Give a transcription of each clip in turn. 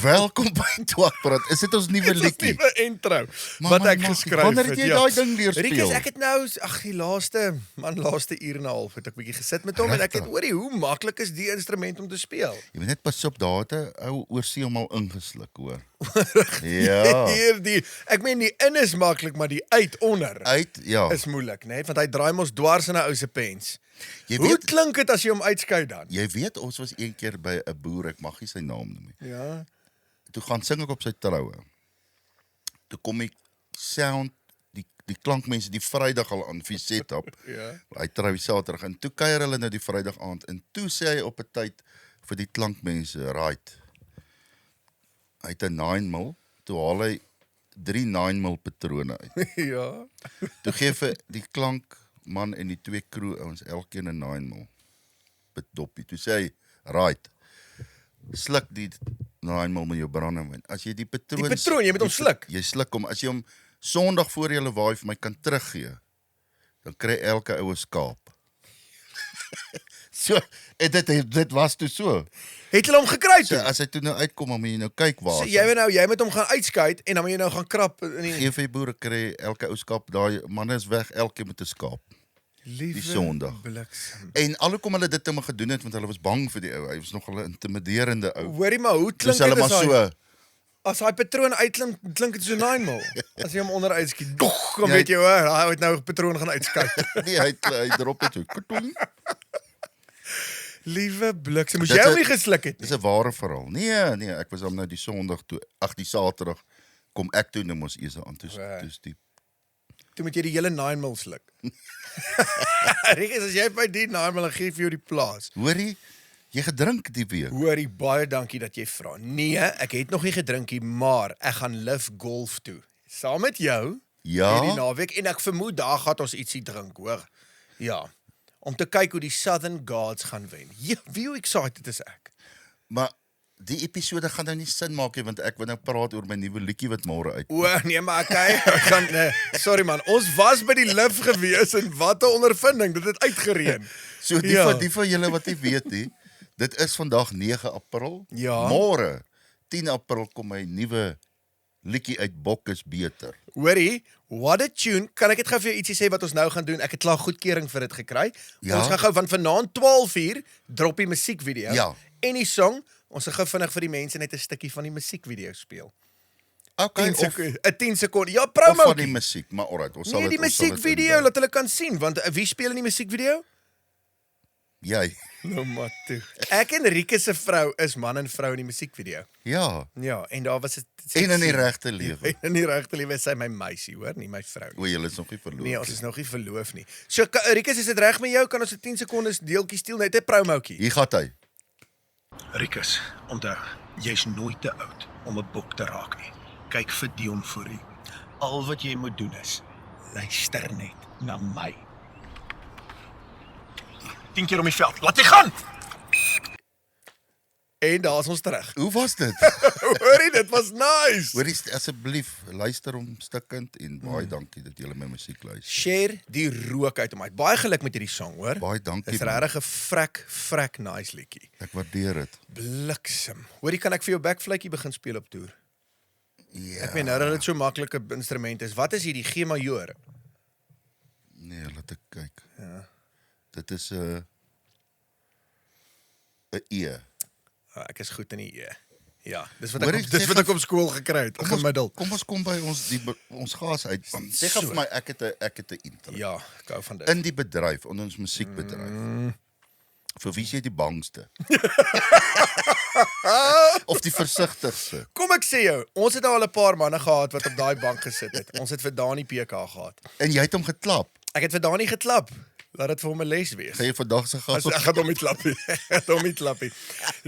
Welkom by Twakpraat. Is dit ons nuwe liedjie? Nuwe intro Maar wat man, ek man, geskryf wanneer het. het jy daai ding leer Rikus, speel? ek het nou die laaste uur en 'n half het ek bietjie gesit met hom en ek het hoorie hoe maklik is die instrument om te speel. Jy moet net pas op, daar het 'n ou oorsee hom al ingesluk, hoor. Ja. Ek meen die in is maklik, maar die uit onder Ja. is moeilik, né? Want hy draai mos dwars in 'n ou se pens. Jy Hoe weet, klink dit as jy hom uitskei dan? jy weet ons was een keer by 'n boer, ek mag nie sy naam noem nie. Ja. Toe gaan sing ek op sy troue. Toe kom die sound, die klankmense die Vrydag al aan Viset op. Ja. Hy trou Saterdag en toe kuier hulle nou die Vrydag aand en toe sê hy op 'n tyd vir die klankmense, right. Hy het 'n 9mm, toe haal hy 3 9mm patrone uit. Ja. Toe gee vir die klankman en die 2 crew ouens elkeen 'n 9mm doppie. Toe sê hy, right. Sluk die 9mm met jou brandewyn. As jy die patroon, Jy moet hom sluk. Jy sluk hom. As jy hom Sondag voor jy hulle waai vir my kan teruggee, dan kry elke ou 'n skaap. So, en dit was toe so. Het hulle hom gekry So toe? as hy toe nou uitkom, dan moet jy nou kyk waar. So, jy moet hom gaan uitskei en dan moet jy nou gaan krap in die Gee vir die boere kry elke ou skaap, daai manne is weg, elkeen met 'n skaap. Liewe Sondag. bliksem. En alhoekom hulle dit te gedoen het, want hulle was bang vir die ou. Hy was nog 'n intimiderende ou. Hoorie maar, hoe Dus klink hulle dit maar so, as hy patroon uitklink, klink dit so 9mm. As jy hom onder uitskiet, dog, dan Ja, weet jy hoor, hy het nou 'n patroon gaan uitskei. nee, hy drop dit so. Katoen. Liewe bliksem, moes Dit jy is- hom nie gesluk het Dis nie? 'n ware verhaal. Nee, ek was hom nou die Sondag toe, die Saterdag kom ek toe nou mos eers aan toe. Dis die Toe moet jy die hele 9mm sluk. Rikus, as jy by die 9mm gee vir jou die plaas. hoorie, jy gedrink die week. Hoorie, baie dankie dat jy vra. Nee, ek het nog nie gedrink nie, maar ek gaan live golf toe. Saam met jou hierdie Ja, naweek en ek vermoed daar gaan ons ietsie drink, hoor. Ja, om te kyk hoe die Southern Guards gaan wen. Ja, wie excited is ek? maar die episode gaan nou nie sin maak nie, want ek wil nou praat oor my nuwe liedjie wat môre uit. O, nee, maar ek gaan nee, sorry man, ons was by die lift gewees en wat 'n ondervinding, dit het uitgereën. So die van julle wat nie weet nie, dit is vandag 9 April. Ja. Môre 10 April kom my nuwe liedjie uit Bok is beter. Hoorie, what a tune. Kan ek net gou vir jou ietsie sê wat ons nou gaan doen? Ek het klaar goedkeuring vir dit gekry. Ja. Ons gaan gou van vanaand 12:00 drop die musiekvideo Ja. en die song. Ons gaan gou vinnig vir die mense net 'n stukkie van die musiekvideo speel. Okay, 10 of, sekonde. 'n 10 sekonde. Ja, of van promo. die musiek, maar alright, ons sal Nee, dit die ons sal dit musiekvideo inbou. laat hulle kan sien, want wie speel in die musiekvideo? Jy. Nou maar toe. Ek en Rikus se vrou is man en vrou in die musiekvideo. Ja, Ja, en daar was 'n en in die regte lewe. En in die regte lewe is sy my meisie, hoor, nie my vrou nie. O, julle is nog nie verloof. Nee, ons is nog nie verloof nie. So Rikus, is dit reg met jou? Kan ons 'n 10 sekondes deeltjie steel net 'n promotjie? Hier gaan hy. Rikus, onthou, jy's nooit te oud om 'n bok te raak nie. Kyk vir Dion voor u. Al wat jy moet doen is luister net na my. 10 keer om die veld. Laat hy gaan. En daar's ons terug. Hoe was dit? Hoorie, dit was nice. Hoorie, asseblief, luister hom stukkend en baie dankie dat julle my musiek luister. Share die rook uit hom uit. Baie geluk met hierdie song, hoor. Baie dankie. Dis man. regtig 'n vrek nice liedjie. Ek waardeer dit. Bliksem. Hoorie, kan ek vir jou backfluitjie begin speel op toer? Ja. Ek meen nou dat dit so maklike instrument is. Wat is hierdie G majoor? Nee, laat ek kyk. Ja. Dit is 'n E. Ek is goed in die E. Ja, dis wat Hoorie, ek dis sê wat ek op skool gekry het, gemiddeld. Kom ons kom by ons gas uit. Sê gou vir my ek het 'n intro. Ja, ek hou van dit. In die bedryf, onder ons musiekbedryf. Vir wie is jy die bangste? Of die versigtigste? Kom ek sê jou, ons het al 'n paar manne gehad wat op daai bank gesit het. Ons het vir Dani PK gehad. En jy het hom geklap. Ek het vir Dani geklap. Laat dit vir hom 'n les wees. Gaan jy vandag se gas op? Ek gaan hom nie klappie. Ek gaan hom nie klappie.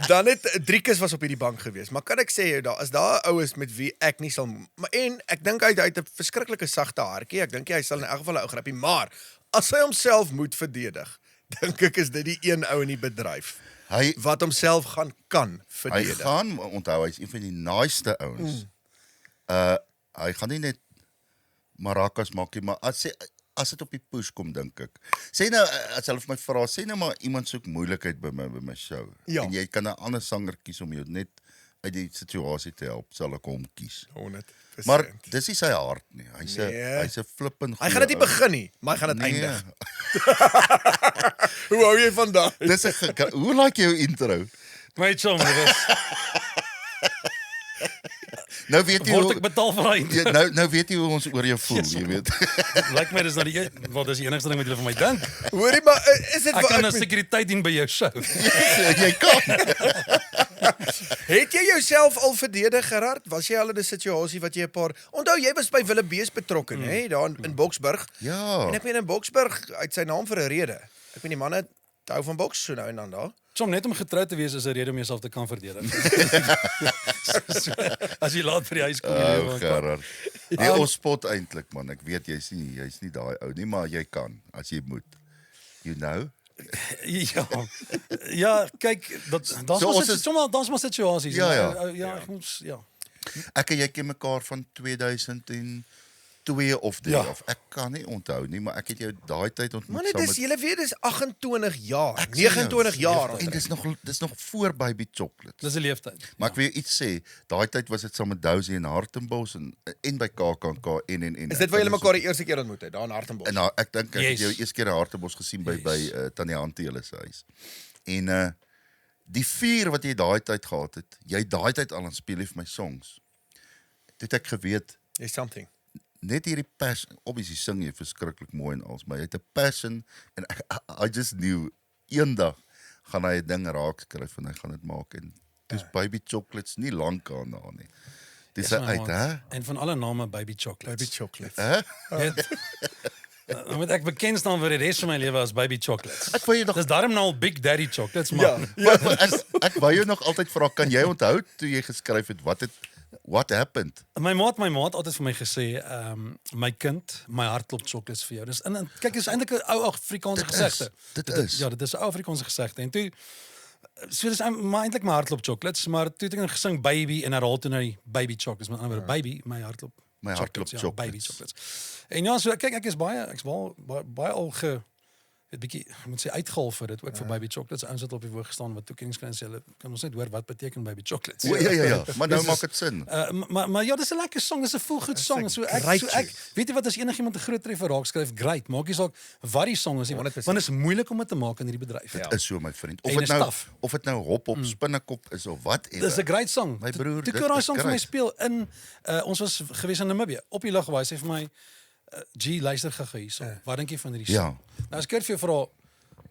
Dan het Driekus was op hierdie bank gewees. Maar kan ek sê jou, daar is daar 'n ou is met wie ek nie sal maar en ek dink hy het 'n verskriklike sagte hartjie. Ek dink hy sal in elk geval 'n ou grappie, maar as hy homself moet verdedig, dink ek is dit die een ou in die bedryf Hy wat homself kan hy verdedig. gaan onthou hy's een van die naaste ouens. Hy gaan nie net maracas maak nie, maar as dit op die push kom, dink ek. Sê nou as hulle vir my vra, sê nou maar iemand soek moeilikheid by my show. Ja. En jy kan 'n ander sanger kies om jou net uit die situasie te help, sal ek hom kies. 100%. Maar dis nie sy hart nie. Hy's 'n Nee. hy's 'n flippin Hy gaan dit nie goeie ou. begin nie, maar hy gaan dit Nee. eindig. Hoe hou jy van daai? Dis 'n hoe like jy jou intro? My chom, dit was Nou weet jy word hoe ek betaal vir daai. nou weet jy hoe ons oor jou voel, jy weet. Lyk my dis nou die wat is die enigste ding wat julle van my dink. Hoorie, maar is dit Ek wat kan 'n ek sekuriteit dien by jou show. Jy kan. het jy jouself al verdedig, Gerard? Was jy al in 'n situasie wat jy 'n paar onthou jy was by Willem Bees betrokke, hè, daar in Boksburg. Ja. En ek meen in Boksburg uit sy naam vir 'n rede. Ek meen die manne hou van boks so nou en dan daar. Chom, net om getroud te wees is 'n rede om jouself te kan verdedig. So, as jy laat vir die huis kom, jy lewe aan kant. Gerard. Nee, ons spot eintlik man. Ek weet jy's nie daai ou nie, maar jy kan as jy moet. You know? Ja. Ja, kyk, daar's So maar ons is- daar's maar situasies. Ja, ja. Ja, ek moet ja. Ek en jy ken mekaar van 2002 of 3 Ja. of ek kan nie onthou nie, maar ek het jou daai tyd ontmoet Man, dit is julle weet dis 28 jaar, Ek sê 29 jou, jaar. En dis nog voor Baby Chocolates. Dis 'n leeftyd. Maar ek wil jou iets sê, daai tyd was dit saam met Dousie en Hartenbos en by KAKNK en. Is dit waar julle mekaar die eerste keer ontmoet het, daar in Hartenbos? En ek dink ek het Yes. jou eers keer in Hartenbos gesien by Tannie Hantie hulle se huis. En die vuur wat jy daai tyd gehad het, jy daai tyd al aan speel vir my songs. Toe het ek geweet Is something. net hierdie passion, obviously sing jy verskriklik mooi en alles, maar jy het 'n passion en I just knew eendag gaan hy 'n ding raak skryf en hy gaan dit maak en dis Baby Chocolates nie lank daarna nie. Dis Yes, my uit, maat. hè? En van alle name Baby Chocolates. Baby chocolate. Hè? Dan moet ek bekend staan vir die res van my lewe as Baby Chocolates. Ek wou jou nog Dis daarom nou al Big Daddy Chocolates, man. maar ek wou jou nog altyd vra, kan jy onthou toe jy geskryf het what happened? My maat altyd vir my gesê, my kind, my hart klop chocolates vir jou. Dis kyk, dis eintlik 'n ou Afrikaanse gesegde. Dit is. Ja, dit is 'n ou Afrikaanse gesegde. En toe so dis maar eintlik my hart klop chocolates, maar toe het ek gesing baby en herhaal toe nou die Baby Chocolates, met ander woorde baby, my hart klop. My hart klop Ja, chocolates. Baby Chocolates. En ja, so kyk ek's baie al het bietjie ek moet sê uitgehaal vir dit ook vir Baby Chocolates. Ouens wat op die woord gestaan wat toekennings kan sê, hulle kan ons net hoor wat beteken Baby Chocolates. O ja, maar nou Dis maak dit sin. Maar ja, dis 'n lekker song, dis 'n voelgoed song. So ek weet jy wat as enigiemand 'n groot treffer raak skryf, great. Maak nie saak wat die song is nie, want 100%. dit is moeilik om dit te maak in hierdie bedryf. Ja. Is so my vriend. En is taaf. Of dit nou hop op spinnekop is of wat Dis 'n great song. My broer, Toe dit ek daai is song vir my great. speel in ons was gewees in Namibië op die lug waar hy sê vir my G luister gou hierso. Wat dink jy van hierdie song? Nou as ek vir jou vra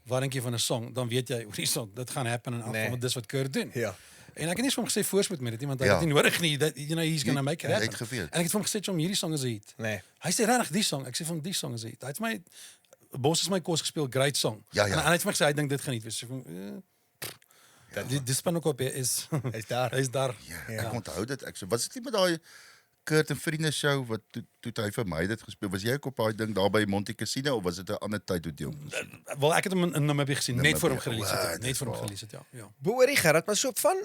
wat dink jy van 'n song, dan weet jy oor die song, dit gaan happen in elk geval, want dis wat Kurt doen. Ja. En ek het nie vir hom gesê voorspoed met dit nie, want hy Ja. het nie nodig nie. Dat he's gonna make it Jy happen. het geweet. En ek het vir hom gesê om hierdie song is 'n hit. Nee. Hy sê regtig die song. Ek sê vir hom die song is 'n hit. Hy het vir my Bos is my kos gespeel, great song. Ja. En hy het vir my gesê hy dink dit gaan nie wees. So ek die spinnekop is Hy's daar. Hy's daar. Ja, ek onthou dit ek so. Was dit nie met daai Kurt en Vriende show wat toe hy vir my dit gespeel. Was jy ook op daai ding daar by Monte Cassino of was dit 'n ander tyd toe jy hom? Wel ek het hom in Namibië gesien, net voor hom Namibië. gerelease Wow, het. dis Net voor hom waar. gerelease het, ja. Boerie Gerard, maar so van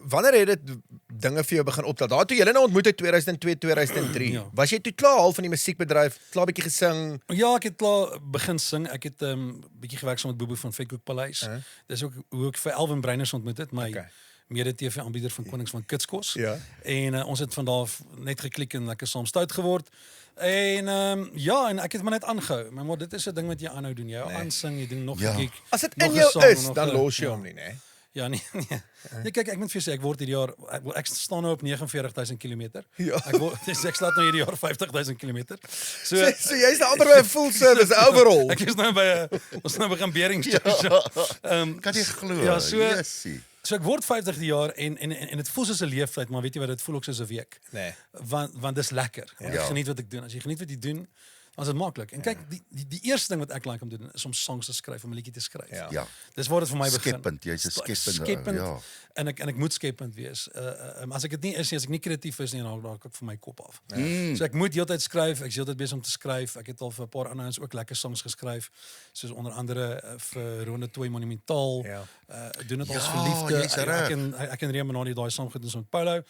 wanneer het dit dinge vir jou begin optel? Daar toe julle nou ontmoet het 2002, 2003. Ja. Was jy toe klaar half van die musiekbedryf, klaar bietjie gesing? Ja, ek het klaar begin sing. Ek het bietjie gewerk saam met Bobo van Vetkoek Paleis. Dis ook hoe ek vir Elvin Breiners ontmoet het, my Okay. mede-TV-aanbieder van Konings van Kitskos. Ja. En ons het van daar af net geklik en lekker saam stout geword. En ja, en ek het maar net aangehou. Maar dit is 'n ding wat jy aanhou doen. Jy aansing, jy doen nog 'n Ja. gig. As dit nog in 'n jou song, is, nog dan 'n- los jy ja. hom nie, né? Ja, nee. Nee, kyk, ek moet vir jou sê ek word hierdie jaar ek staan nou op 49,000 km. Ja. Ek slaat nou hierdie jaar 50,000 km. So So jy's die ander by 'n full service overall. ek is nou by ons nou begin Berings. Kan jy glo? Ja, so- Jessie. So ek word 50 die jaar en dit voel soos 'n leeftyd, maar weet jy wat, dit voel ook soos 'n week. Nee. Want dis lekker. Ek Ja. geniet wat ek doen. As jy geniet wat jy doen, dan is dit maklik. En kyk, die eerste ding wat ek like om te doen is om songs te skryf, om 'n liedjie te skryf. Ja. Ja. Dis waar dit vir my begin. Skepend, jy's 'n skepende ou, Skepend. ja. En ek moet skepend wees. As ek dit nie is nie, as ek nie kreatief is nie, dan raak ek van my kop af. So ek moet heeltyd skryf, ek is heeltyd besig om te skryf. Ek het al vir 'n paar ander ouens ook lekker songs geskryf, soos onder andere vir Ronde Toy Monumentaal. Ja. Doen dit ons Ja, verliefde. jy's reg. Ek en Reem daai song gedoen met Paulo.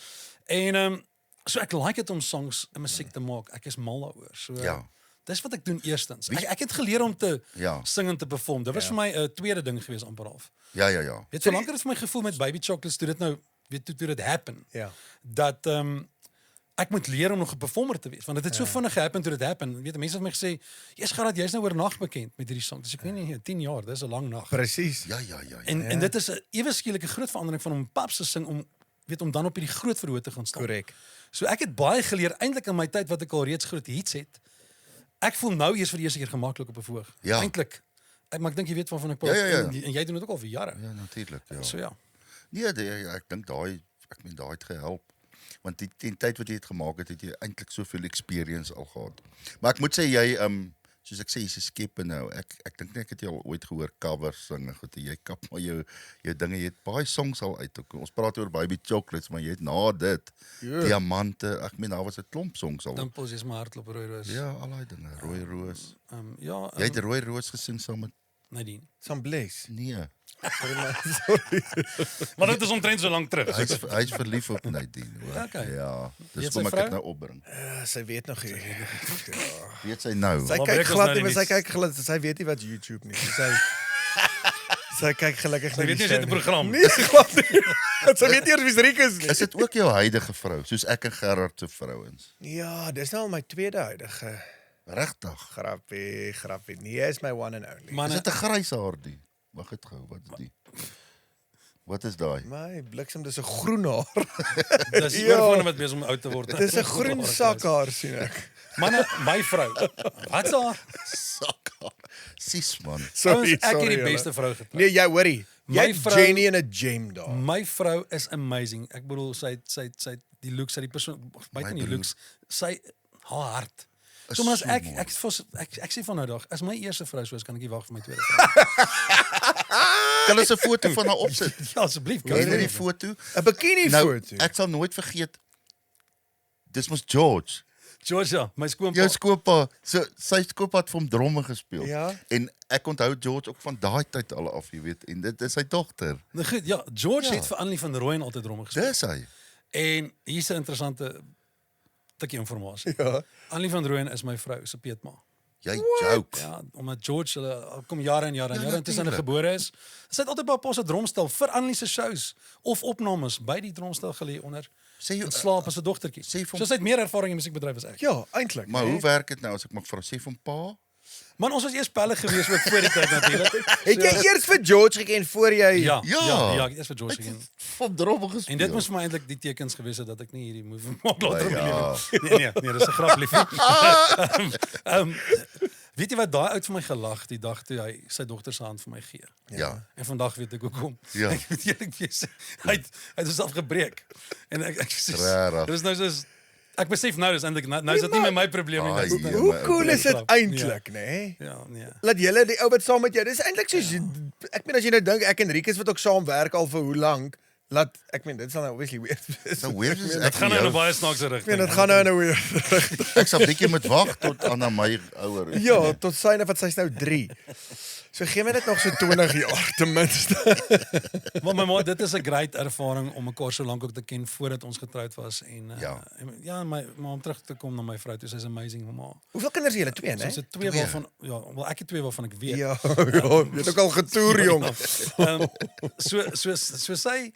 En so ek like dit om songs en musiek te maak. Ek is mal daaroor. So Ja. dis wat ek doen eerstens. Ek het geleer om te Ja. sing en te perform. Dit was vir my 'n tweede ding gewees amper half. Ja. Weet solank het dit vir my gevoel met Baby Chocolates toe dit nou weet toe dit happen. Ja. Dat ek moet leer om nog 'n performer te wees, want dit het so vinnig gehappen toe dit happen. Weet mense het my gesê, "Jy's gaan dat jy's nou oornag bekend met hierdie song." Dis ek weet nie 10 jaar, dis 'n lang nag. Presies. Ja. En dit is 'n ewe skielike groot verandering van om paps te sing om dan op hierdie groot verhoog te gaan staan. Korrek. So ek het baie geleer eintlik in my tyd wat ek al reeds groot hits het. Ek voel nou eers vir die eerste keer gemaklik op 'n verhoog. Ja. Eintlik. Maar ek dink jy weet waarvan ek praat. Ja. En jy doen dit ook al vir jare. Ja, natuurlik, ja. So ja. Nee, ek dink daai het gehelp. Want die tyd wat jy het gemaak het jy eintlik soveel experience al gehad. Maar ek moet sê jy soos ek sê jy's 'n skepper nou. Ek dink nie ek het jou al ooit gehoor covers sing en goed. Jy kap maar jou dinge. Jy het baie songs al uit. Ons praat oor Baby Chocolates, maar jy het na dit Diamante. Ek meen daar was 'n klomp songs al. Dimpels is my hartklop rooi roos. Ja, al daai dinge. Rooi roos. Ja, Jy het Rooi Roos gesing saam met Nadine. Sambles. nee. Maar dit is omtrent so lank terug. Hy's verlief op Nadine, hoor. Okay. Ja, dis Weet kom sy ek vrou? dit nou opbring. Sy weet nog nie. Weet sy nou? Sy Maar kyk breek ons glad nou nie, die maar sy nuus. kyk glad, sy weet nie wat YouTube nie. Sy kyk gelukkig Ek nie. weet nie die as jy 'n show program. Nee, glad nie. Sy weet nie eers wie's Rikus nie. Is dit ook jou huidige vrou, soos ek en Gerard se vrouens? Ja, dis nou al my tweede huidige Regtig? grappie. Nee, is my one and only. Is Manne, dit 'n grys haar die? Wag dit gou, wat is die? Wat is daai? My bliksem, dis 'n groen haar. dis die Ja. oorfone wat besig om oud te word. Dis 'n groen sakhaar sien ek. Manne, my vrou. Wat's haar? Sakhaar. Sis man. Ouens, ek het die julle. beste vrou getrou. Nee, jy hoorie. Jy My het vrou- Jenny in 'n gem daar. My vrou is amazing. Ek bedoel sy het die looks, sy die persoon buite die broer. looks, sy haar hart. Is Sommige as so ek mooi. ek sê van nou dag, as my eerste vrou so is, kan ek nie wag vir my tweede vrou. Kan ons 'n foto van haar opsit? Ja, asseblief. Ken jy die foto? 'n Bikini Nou, foto. ek sal nooit vergeet. Dis mos George. Georgia, my skoonpa. Jou skoonpa, sy skoonpa het vir hom dromme gespeel. Ja. En ek onthou George ook van daai tyd al af, jy weet, en dit is sy dogter. Nou goed, ja, George Ja. het vir Annelie van Rooyen altyd dromme gespeel. Dis hy. En hier's 'n interessante tikkie inligting. Ja. Annelie van Rooyen is my vrou se peetma. Jy joke. Ja, omdat George al kom jare en jare en Ja, jare intussen hulle natuurlijk. gebore is. Sy het altyd by pa se drumstel vir Annelie se shows of opnames by die drumstel gelê onder Sê jy- en slaap as 'n dogtertjie. sê vir hom- So sy het meer ervaring in die musiekbedryf as ek. Ja, eintlik. Maar hoe werk dit nou as ek mag vra? Sê van pa? Man, ons was eers pelle gewees ook voor die tyd natuurlik. Het jy eers vir George geken voor jy Ja, Ja. ja, ek het eers vir George gegaan. Van dromme gespeel. En dit moes vir my eintlik die tekens gewees het dat ek nie hierdie move maak later in my Ja. lewe. Nee, dis 'n grap lief. Weet jy wat daai oud vir my gelag die dag toe hy sy dogter se hand vir my gee. Ja. En vandag weet ek hoekom. Ja. Ek moet eerlik wees. Hy het homself gebreek. En ek sê Rarig. dis nou soos ek besef nou dis eintlik nou is dit nie my probleem nie. Ai, Dis nou- ja. Hoe my cool is dit grap. eintlik, nê? Ja, nee. Laat julle die ou wat saam met jou. Dis eintlik soos ek meen as jy nou dink ek en Rikus wat ook saam werk al vir hoe lank, laat ek meen dit sal nou obviously weird wees. Nou weer is Dit ek gaan nou jou- in 'n baie snaakse Ek rigting. meen dit gaan nou in 'n weer. Ek sal bietjie moet wag tot Anna my ouer is. Ja, tot syne wat sy's nou 3. So gee my dit nog so 20 jaar ten minste. Maar my ma, dit is 'n great ervaring om mekaar so lank ook te ken voordat ons getroud was en Ja. ja, maar om terug te kom na my vrou, toe sy's amazing mamma. Hoeveel kinders het julle? 2, Ons né? het twee waarvan wel ek het twee waarvan ek weet. Ja, ja, jy het ook al getoer jong. So sy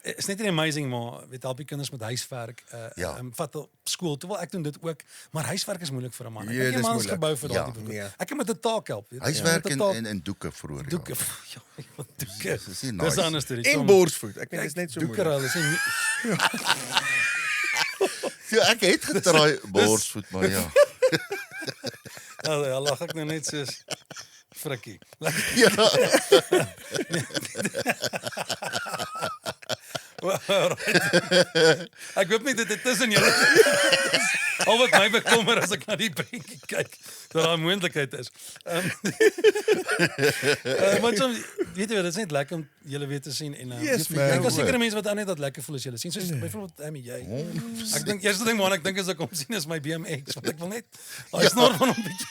is net nie amazing maar weet help die kinders met huiswerk Ja. vat op skool terwyl ek doen dit ook maar huiswerk is moeilik vir 'n man. Ja, Ek het dis mans moeilik. gebou vir Ja, daardie tipe. nee. Ek het met 'n taak help, weet jy. Huiswerk Met 'n taak- en doeke vroeër. doeke. Ja. Ja, doeke. Dis nie Dis nice. 'n ander storie. En borsvoed. Ek meen dit is net so doeke moeilik. hulle is nie Ja, ek het getraai borsvoet maar ja. ja, lag ek nou net soos frikkie. Ja. Ek hoop nie dit is tussen julle. Al wat my bekommer as ek na die prentjie kyk, dat daar 'n moontlikheid is. Maar soms weet jy, dit is net lekker om julle weer te sien en Yes, man. ek kan sekere mense wat aan net dat lekker voel as julle sien. Soos byvoorbeeld jy. Ek dink eerste ding wat ek dink is ek kom sien is my BMX, want ek wil net daai snor van hom bietjie.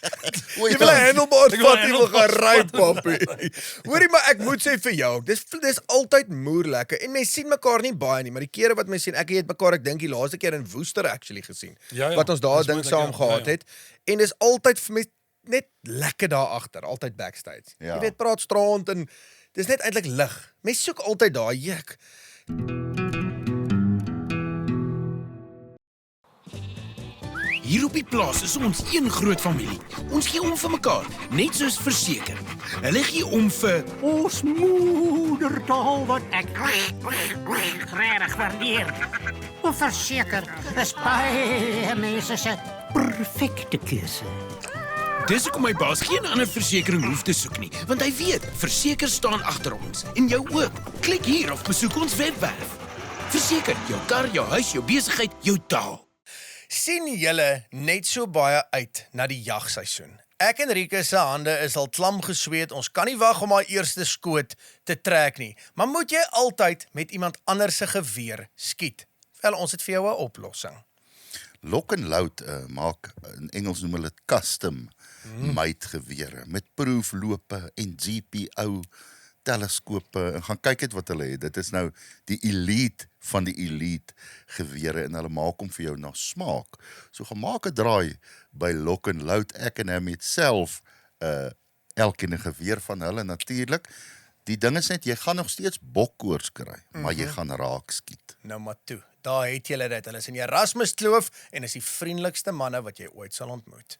Jy wil 'n handlebar Ek wil 'n vat, jy wil gaan ry handlebar papi. Hoorie maar ek moet sê vir jou, dis altyd moer lekker en mense sien mekaar nie baie nie, maar die kere wat mense sien, ek het mekaar ek dink die laaste keer in Woester actually gesien. Ja, ja. Wat ons daar Dis ding moontlik, saam ja. gehad Ja, ja. het en dis altyd vir my net lekker daar agter, altyd backstage. Ja. Jy weet praat straand en dis net eintlik lig. Mense soek altyd daai juk. Hier op die plaas is ons een groot familie. Ons gee om vir mekaar, net soos verseker. Hulle gee om vir Ons moedertaal wat ek regtig waardeer. En verseker is baie mense se perfekte keuse. Dis hoekom my baas geen ander versekering hoef te soek nie, want hy weet, verseker staan agter ons en jou ook. Klik hier of besoek ons webwerf. Verseker jou kar, jou huis, jou besigheid, jou taal. Sien julle net so baie uit na die jagseisoen? Ek en Rieke se hande is al klam gesweet. Ons kan nie wag om haar eerste skoot te trek nie. Maar moet jy altyd met iemand anders se geweer skiet? Wel, ons het vir jou 'n oplossing. Lock and Load maak, in Engels noem hulle dit custom made gewere, met proeflope en GPO teleskope, en gaan kyk het wat hulle het. Dit is nou die elite van die elite gewere, en hulle maak hom vir jou na smaak. So gemaak 'n draai by Lock and Load. Ek en hom het self elkeen 'n geweer van hulle natuurlik. Die ding is net, jy gaan nog steeds bokkoors kry, maar jy gaan raak skiet. Nou maar toe, daar het julle dit. Hulle is in Erasmus Kloof en is die vriendelikste manne wat jy ooit sal ontmoet.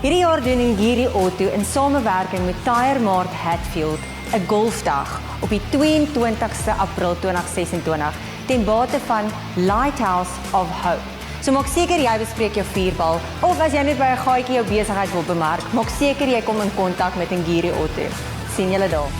Hierdie jaar doen Ngiri Auto in samewerking met Tire Mart Hatfield 'n golfdag op die 22ste April 2026 ten bate van Lighthouse of Hope. So maak seker jy bespreek jou vuurbal, of as jy net by 'n gaatjie jou besigheid wil bemark, maak seker jy kom in kontak met Ngiri Auto. Sien julle daar.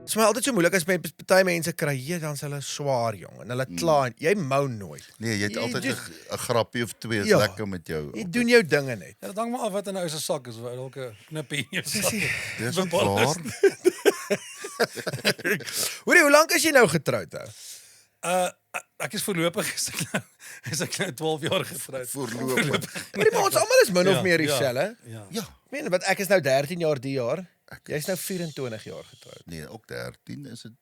Dit is my altyd so moeilik as met party mense kry, dan is hulle swaar jong en hulle kla en jy mou nooit. Nee, jy het altyd just- 'n grappie of twee is Ja. lekker met jou. Jy doen jou dinge net. Ja, dit hang maar af wat in 'n ou se sak is, of dalk 'n knippie in jou sak. Dis ook waar. Hoorie, hoe lank is jy nou getroud ou? Ek is voorlopig is ek nou 12 jaar getroud. Voorlopig. Hoorie, maar ons almal is min of Ja, meer ja, dieselfde. Ja. Ja, Ek meen, want ek is nou 13 jaar die jaar. Jy's nou 24 jaar getroud. nee, ook 13 is dit.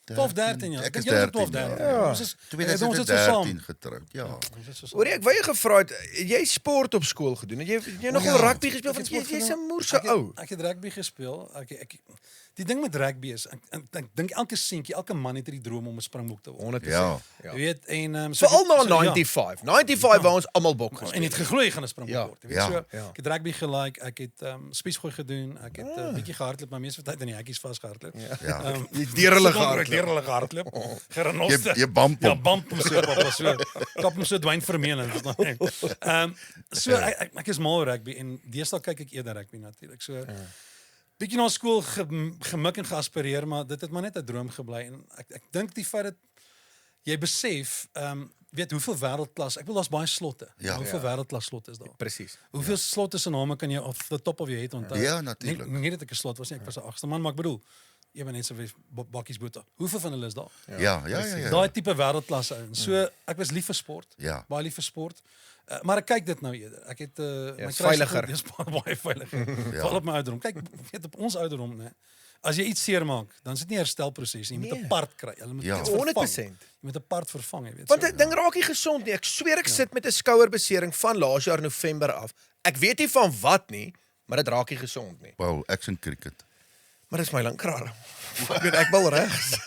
12, 13 jaar. Ek is dink julle 13 13. jaar. Ons is 2013 getroud. Ja. Ons is so saam. Hoorie, ek wou jou gevra het, jy sport op skool gedoen. Het jy nog ja. rugby gespeel? Ek Want het sport jy's 'n gedoen. moerse ou. Ek het rugby gespeel. Die ding met rugby is ek dink elke seentjie, elke man het hierdie droom om 'n springbok te word. 100%. Ja. Jy weet en Veral na ja. 95. 95 waar ons almal bok En gespeel. het geglo jy gaan 'n springbok Ja, word. Jy weet ja, so. ja. Ek het rugby gelike, ek het spiesgooi gedoen, ek het 'n bietjie gehardloop, maar meeste tyd in die hekkies vasgehardloop. Ja. Deur hulle Deur hulle gehardloop. Gerenoste. Jy bump Ja, hom. bump hom so papa so. Kap hom so Dwayne Vermeulen. So ek is mal oor rugby en deesdae kyk ek eerder rugby natuurlik. So bietjie na skool gemik en geaspireer, maar dit het maar net 'n droom gebly en ek dink die feit dat jy besef weet hoeveel wêreldklas, ek wil daar's baie slotte. Ja. Hoeveel wêreldklas slotte is daar? Presies. Hoeveel slotte se name kan jy op the top of your head onthou? Ja, natuurlik. Nie dat ek 'n slot was nie, ek was 'n agste man, maar ek bedoel, jy ben net so bakkies boeta. Hoeveel van hulle is daar? Ja. Daai tipe wêreldklas ou. So ek was lief vir sport. Ja. Baie lief vir sport. Maar ek kyk dit nou eerder. Ek het my veiliger. Dis baie veiliger. Val op my ouderdom. Kyk, weet op ons ouderdom, né? As jy iets seermaak, dan is dit nie 'n herstelproses nie. Jy moet 'n part kry. Jy moet Ja. iets vervang. 100%. Jy moet 'n part vervang, jy weet. Want so. dit ding raak nie gesond nie. Ek sweer ek sit met 'n skouerbesering van laas jaar November af. Ek weet nie van wat nie, maar dit raak nie gesond nie. Wow, action cricket. Maar dis my linkerarm. Ek weet ek wil regs.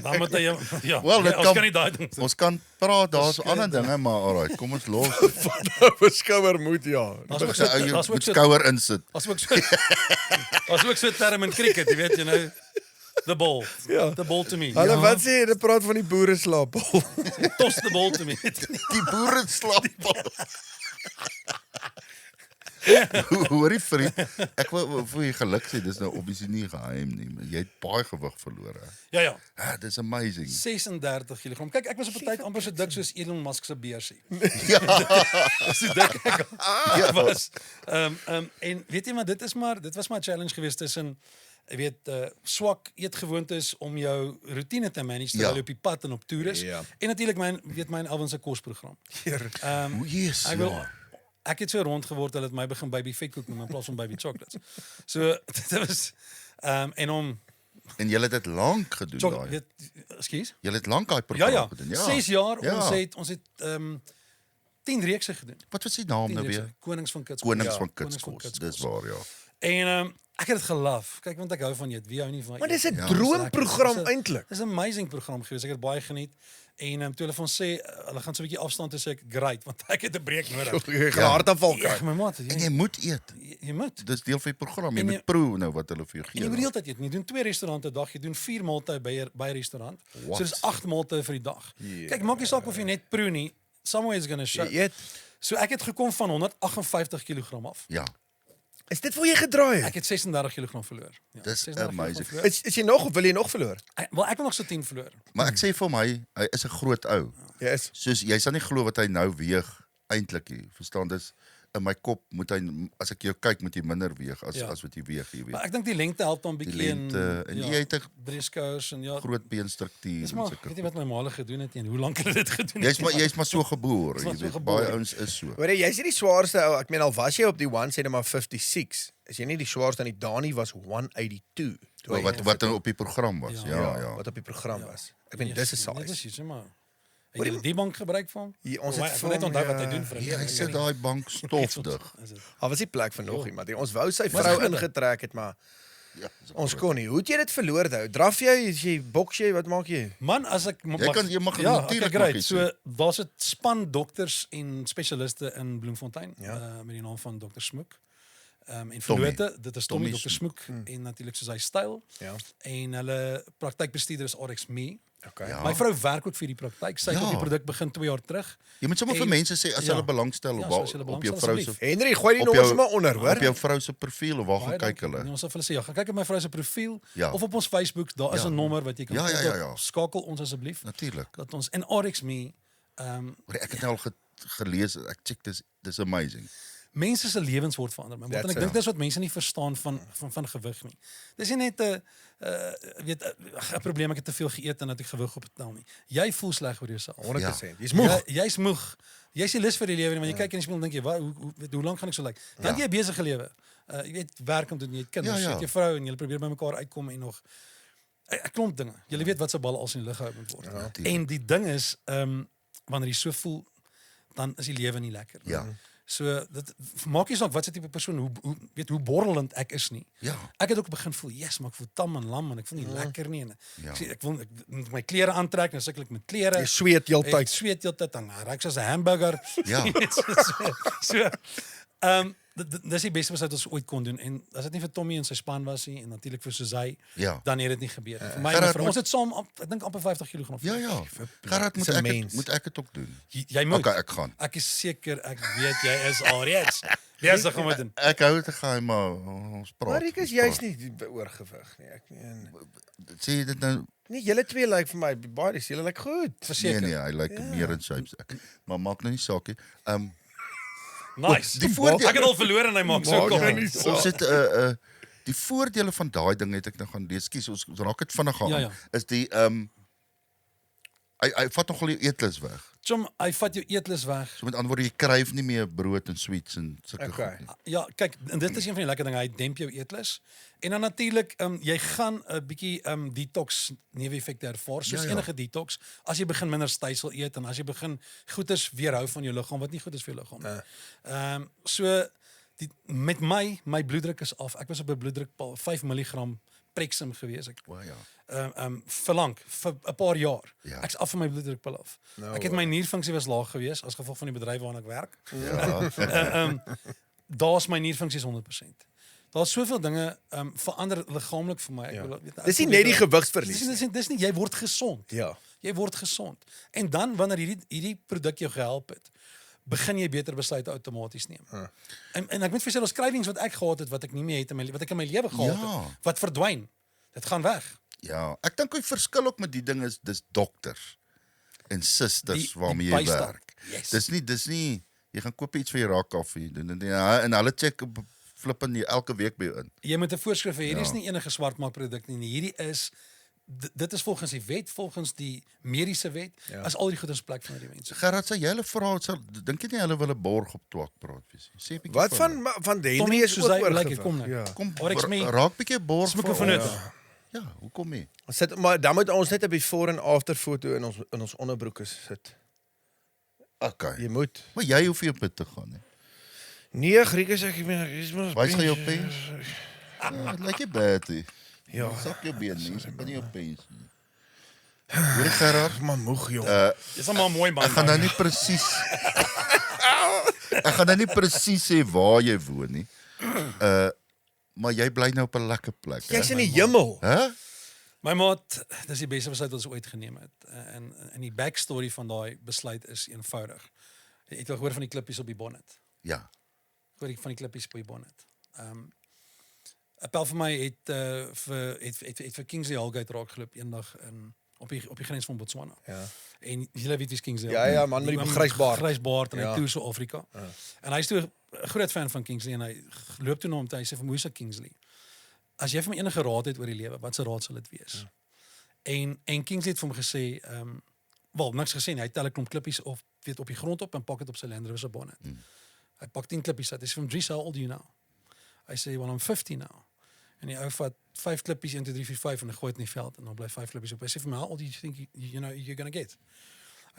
Dan moet jy ja. Wel, dit ons kan nie daai ding. Ons kan praat, daar's ander dinge, maar alright, kom ons los. Van skouer moet ja. Daar's ook Jy so moet skouer insit. As ook so 'n term in cricket, jy weet jy nou. The ball. Ja. The ball to me. Hulle wat sê, hulle praat van die boere slaapbal. Toss the ball to me. Die boere slaapbal. Hoorie vriend, ek wil vir jy geluk sê, dis nou obviously nie geheim nie, maar jy het baie gewig verloor. Hè? Ja. Dis amazing. 36 kg. Kyk, ek was op 'n tyd amper so dik soos Elon Musk se beersie. Ja. So dik ek was. En weet jy maar dit was maar 'n challenge geweest tussen jy weet swak eetgewoontes om jou roetine te manage terwyl jy op die pad en op toer is. Ja. En natuurlik my Alvin se kosprogram. O, yes, Ek wil ek het so rond geword dat dit my begin baby vetkoek noem in plaas van baby chocolates. So dit was en om En jy het dit lank gedoen daai. weet ekskuus. Jy het lank daai program Ja. gedoen. 6 jaar Ja. ons het 10 reekse gedoen. Wat was die naam 10 nou reekse. weer? Konings van Kitskos. Konings Ja, van Konings van Kitskos. Kitskos. Dis waar, ja. En ek het dit gelaf. Kyk want ek hou van jy, wie hou nie van. Maar dis 'n eet? droomprogram Dis 'n- eintlik. Dis 'n amazing program gewees. Ek het baie geniet. En toe hulle van sê hulle gaan so 'n bietjie afstand toe sê ek great want ek het 'n breek nodig. Jy gaan hartaanval Ja, kry. my maat, En jy moet eet. jy moet. Dis deel van die program. Jy En jy- moet proe nou wat hulle vir jou En jy moet die gee. hele tyd eet. Jy doen 2 restaurante 'n dag, jy doen 4 maaltye by 'n restaurant. What? So dis 8 maaltye vir die dag. Kyk, maak nie saak of jy net proe nie. Somewhere is going to show. Jy eet. So ek het gekom van 158 kg af. Ja, Is dit waar jy gedraai het? Ek het 36 kg verloor. Ja, Dis 36 kg amazing. verloor. Is jy nog of wil jy nog verloor? Wel ek wil nog so 10 verloor. maar ek sê vir my, hy is 'n groot ou. Jy is. Soos jy sal nie glo wat hy nou weeg eintlik nie. Verstaan, dis in my kop moet hy as ek jou kyk moet jy minder weeg as Ja. as wat jy weeg, jy Maar weet. ek dink die lengte help dan Die bietjie lengte en jy het 'n Briscoes en ja. groot beenstruktuur Dis en maar sulke. weet jy wat my maale gedoen het en hoe lank hulle dit gedoen het. Jy's maar so gebore, Jy's maar jy so weet. gebore. Baie ouens is so. Hoor jy, jy's nie die swaarste ou. Ek meen al was jy op die 1 sê net maar 56. Is jy nie die swaarste nie? Dani was 182. Toe hy- Wat op die program was. Ja. Wat op die program was. Ek meen dis 'n Dit size. is iets, maar het jy die bank gebruik van? Ja, ons Oh, het ek vir wil net hom, onthou wat ja. hy doen vir 'n Ja, hy lewe. sit daai bank stofdig. Al was die plek vir nog iemand. Ons wou sy Maar vrou dis goed, ingetrek het, maar Ja, ons kon nie. Hoe het jy dit verloor nou? Draf jy, is jy boks jy, wat maak jy? Man, as ek Jy mag ja, natuurlik okay, mag jy great. So daar's 'n span dokters en spesialiste in Bloemfontein met die naam van Dr. Smoek. En verlote, dit is Tommy Tommy Dr. Smoek en natuurlik soos hy styl. Ja. En hulle praktykbestuurder is RX Me. Okay. Ja. My vrou werk ook vir die praktyk. Sy het Ja. op die produk begin 2 jaar terug. Jy moet sommer vir En- mense sê as ja. hulle belangstel Ja, op so as hulle op jou belangstel, vrou se asseblief. Henry, gooi die op nommers jou- maar onder, hoor. op jou vrou se profiel of waar gaan Baie kyk dankie. hulle? Nee, ons sal vir hulle sê, ja, gaan kyk op my vrou se profiel Ja. of op ons Facebook, daar is Ja. 'n nommer wat jy kan Ja, ja, ja, kontak. ja. Skakel ons asseblief. Natuurlik. Dat ons en RX Me Hoor, ek het nou al gelees, ek check dis amazing. mense se lewens word verander. Maar That's ek it. dink dis wat mense nie verstaan van gewig nie. Dis nie net 'n weet 'n probleem ek het te veel geëet en dat ek gewig optel nie. Jy voel sleg oor jouself. 100%. Jy's moeg. Jy's moeg. Jy's nie lus vir die lewe nie, want jy kyk in die spieël en dink jy, "Wat hoe lank gaan ek so lyk?" Dan jy 'n besige lewe. Jy weet werk om te doen, jy het kinders, Ja, ja. jy het jou vrou en jy probeer by mekaar uitkom en nog 'n klomp dinge. Jy weet wat se bal als in die lug gehou moet word. natuurlijk. En die ding is, wanneer jy so voel, dan is die lewe nie lekker nie. Ja. So dit maak nie saak wat se tipe persoon hoe borrelend ek is nie. Ja. Ek het ook begin voel, yes, maar ek voel tam en lam en ek voel nie lekker nie en Ja. ek moet my klere aantrek en sukkel ek met klere. Jy sweet heeltyd. Ek sweet heeltyd dan ryk soos 'n hamburger. Ja. so dis die beste wat ons ooit kon doen en as dit nie vir Tommy en sy span was nie en natuurlik vir Suzay, Ja. dan het dit nie gebeur nie. Vir my en Gerard my vrou, moet- ons het saam ek dink amper 50 kg af. Ja. Gerard Dis 'n moet mens. ek dit ook doen. Jy moet. Okay, ek gaan. Ek is seker ek weet jy is alreeds besig om dit te doen. Ek hou dit geheim maar ons praat. Maar ek is ons juist praat. nie oorgewig nie. Ek meen Sê jy dit nou? nee, julle twee lyk vir my baie, julle lyk goed. Verseker. Nee, hy lyk meer in shapes. Maar maak nou nie saak nie. Nice. Die voordeel- Ek het al verloor en hy maak so Maak kom. nou nie saak. Ons het die voordele van daai ding het ek nou gaan lees. Skus, ons raak dit vinnig aan. Ja. Is die hy vat nogal jou eetlus weg. Chom, hy vat jou eetlus weg. So met ander woorde jy kryf nie meer brood en sweets en sulke Okay. goed nie. Ja, kyk, en dit is een van die lekker dinge, hy demp jou eetlus. En dan natuurlik, jy gaan 'n bietjie detox neeweffekte ervaar, soos Ja. enige detox. As jy begin minder stysel eet en as jy begin goeders weerhou van jou liggaam wat nie goed is vir jou liggaam nie. So met my bloeddruk is af. Ek was op 'n bloeddrukpaal 5 mg Prexim gewees. Ek O ja. vir 'n paar jaar. Ja. Ek's af van my bloeddrukpil af. Ek het my nierfunksie was laag geweest as gevolg van die bedryf waarna ek werk. Ja. Daar's my nierfunksie is 100%. Daar's soveel dinge verander liggaamlik vir my. Ek Ja. wil weet, Dis nie net die gewigsverlies dis nie jy word gesond. Ja. Jy word gesond. En dan wanneer hierdie produk jou gehelp het, begin jy beter besluite outomaties neem. En ek moet vir sê daar's skrywings wat ek gehad het wat ek nie meer het wat ek in my lewe gehad het, wat verdwyn. Dit gaan weg. Ja, ek dink die verskil ook met die ding is dis dokters en susters waarmee jy bystand. werk. Yes. Dis nie jy gaan koop iets vir jou raak koffie en hulle check flippen jy elke week by jou in. Jy moet 'n voorskrif hê. Hierdie is nie enige swartmaakproduk nie. Hierdie is dit is volgens die wet, volgens die mediese wet, as al die goed in plek van die mense. Gerard, sê jy hulle vra, dink jy nie hulle wil 'n borg op twak praat wees nie? Sê 'n bietjie Wat van van Henry Tommy, is soos ook hy lyk, oorgewig. kom nou. Ja. kom Oryx mee. raak bietjie borg Smoeke van ons. dit. Ja, hoekom nie? Maar dan moet ons net 'n before en after foto in ons onderbroeke sit. Okay. Jy moet. Maar jy hoef nie op dit te gaan nie. Nee, Griekes ek is maar. Wys gaan jou pens. Dit lyk jy bad nie. Ja. Sak jou been nie, ek ben nie op pens nie. Hoor Gerard, Maar moeg jong. Dis maar mooi man. ek gaan nou nie presies Ek gaan nou nie presies sê waar jy woon nie. Maar jy bly nou op 'n lekker plek, hè? Jy's in die hemel. Hæ? My maat, dis die beste besluit wat ons ooit geneem het. En die backstory van daai besluit is eenvoudig. Jy het al gehoor van die klippies op die bonnet. Ja. Hoor ek van die klippies op die bonnet. 'n Pel vir my het vir Kingsley Holgate raak geloop eendag op die grens van Botswana. Ja. En jy weet wie is Kingsley? Ja, man met die grysbaard. Grysbaard en Ja. hy toer so Afrika. En hy's toe 'n groot fan van Kingsley en hy loop toe na hom toe, hy sê vir my, "Hoe Kingsley? As jy vir my enige raad het oor die lewe, wat se raad sal dit wees?" En Kingsley het vir hom gesê, wel, niks gesê nie. Hy tel 'n klomp klippies op die grond op en pak dit op sy Land Rover se bonnet. Hy pak 10 klippies uit. Hy sê vir hom, "Dries, how old are you now?" Hy sê, "Well, I'm 50 now." En die ou vat 5 klippies 1 2 3 4 5 en hy gooi dit in die veld en dan bly 5 klippies op. Hy sê vir my, "How old do you think you're going to get?"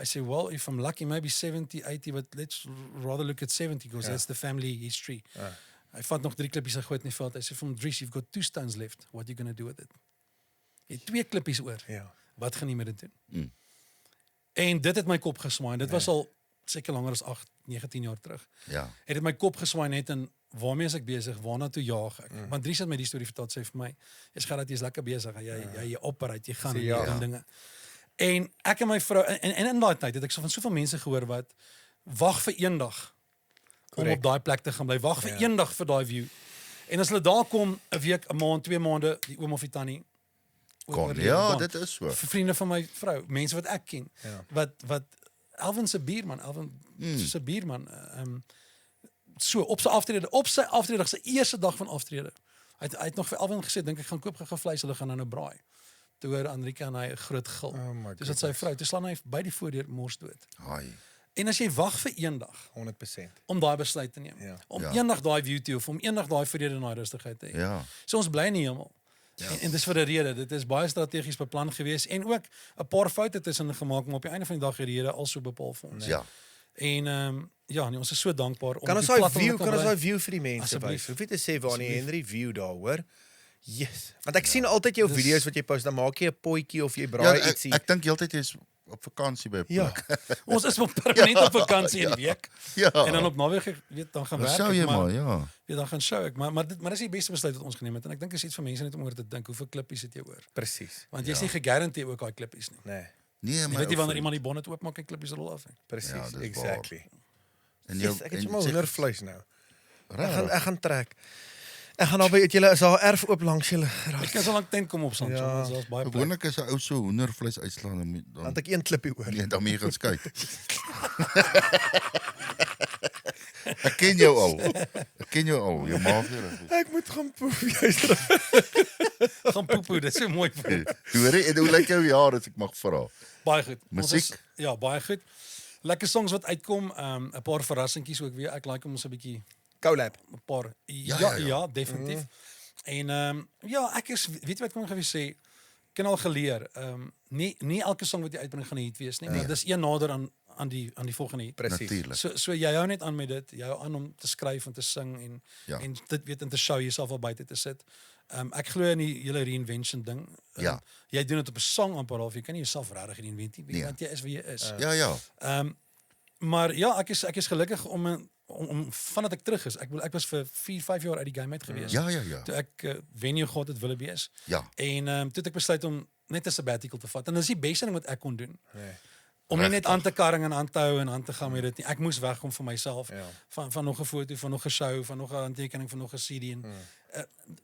I say, "Well, if I'm lucky, maybe 70, 80, but let's rather look at 70 because that's the family history." Hy vat nog 3 klippies en gooi dit in die veld. Hy sê vir hom, "Dries, you've got 2 stones left. What are you going to do with it?" Jy het 2 klippies oor. Ja. Wat gaan jy met dit doen? En dit het my kop geswaai. Dit was al seker langer as 8, 19 jaar terug. Ja. Het dit my kop geswaai net in waarmee is ek besig? Waarna toe jaag ek? Want Dries het my die storie vertel, sê vir my, "Jy's gerad, jy's lekker besig. Jy operate, jy gaan en jy doen dinge." En ek en my vrou en in daai tyd het ek so van soveel mense gehoor wat wag vir eendag om op daai plek te gaan bly. Wag vir eendag vir daai view. En as hulle daar kom 'n week, 'n maand, 2 maande, die oom of die tannie Ja, dit is so. vir vriende van my vrou, mense wat ek ken. Wat Alvin se buurman, se buurman so op sy aftrede, sy eerste dag van aftrede. Hy het nog vir Alvin gesê, dink ek gaan koop gou vleis, hulle gaan nou braai. Toe hoor Enrique en hy 'n groot gil. Dis dit sy vrou, toe slaan hy by die voordeur mors dood. Haai. En as jy wag vir eendag 100%. om daai besluit te neem, om eendag daai view te hê, om eendag daai vrede en daai rustigheid te hê. Ja. So ons bly in die hemel. En dis vir 'n rede. Dit is baie strategies beplan gewees en ook 'n paar foute tussen gemaak, maar op die einde van die dag het die Here also bepaal vir ons. Ja. En nee, ons is so dankbaar om Kan ons die daai platform view, te kan ons bly. daai view vir die mense Asseblief. wys? Hoef jy te sê waar nie Henry view daar, hoor? Yes. Want ek sien altyd jou video's wat jy post, dan maak jy 'n potjie of jy braai Ja, ietsie. ek dink heeltyd jy's op vakansie by 'n Ja. plek. Ons is op permanent op vakansie in die week. Ja. En dan op naweek, weet, dan gaan Dan werk sou jy ek, maar, ja. Ja, dan gaan show ek, maar dis die beste besluit wat ons geneem het en ek dink is iets vir mense net om oor te dink, hoeveel klippies het jy oor? Presies. Want jy's nie gegarandeer ook daai klippies nie. Nee, Nee, Jy maar weet nie wanneer iemand die bonnet oopmaak en klippies rol af nie. presies. Ja, dis waar. Exactly. en Yes, ek het sommer sê- hoendervleis nou. Rarig. Ek gaan trek. Ek gaan naby het julle is daar 'n erf oop langs julle. Ek kan so lank tent kom op soms, Ja. so daar's baie plek. Gewoonlik is 'n ou so hoendervleis uitslaan dan Want ek een klippie oor. nee, dan moet jy gaan skyk. Ek ken jou al. Jou maag hier. Ek moet gaan poep juist. Gaan poepoe, dit is so mooi. Hoor jy, en hoe lyk jou jaar as ek mag vra? Baie goed. Ons Musiek? ja, baie goed. Lekker songs wat uitkom, 'n paar verrassingkies ook weer. Ek like om ons 'n bietjie Collab. 'n paar Ja. definitief. En ja, ek is weet jy wat ek kan sê, ek het al geleer, nie elke song wat jy uitbring gaan 'n hit wees nie, maar dis een nader aan die volgende hit. Presies. Natuurlik. So jy hou net aan met dit, jy hou aan om te skryf en te sing en Ja. en dit weet in te show jouself al buite te sit. Ek glo in die hele reinvention ding. Ja. Jy doen dit op 'n song amper of jy kan nie jouself regtig reinvent nie, Nee. want jy is wie jy is. Ja. Maar ja, ek is gelukkig om vandat ek terug is. Ek was vir 4-5 jaar uit die game uit gewees. Ja. Toe ek venue gehad het wille wees. Ja. En toe het ek besluit om net 'n sabbatical te vat. En dis die beste ding wat ek kon doen. Nee. Om nie net aan te karring en aan te hou en aan te gaan met dit nie. Ek moes wegkom vir myself. Ja. Van nog 'n foto, van nog 'n show, van nog 'n handtekening, van nog 'n CD en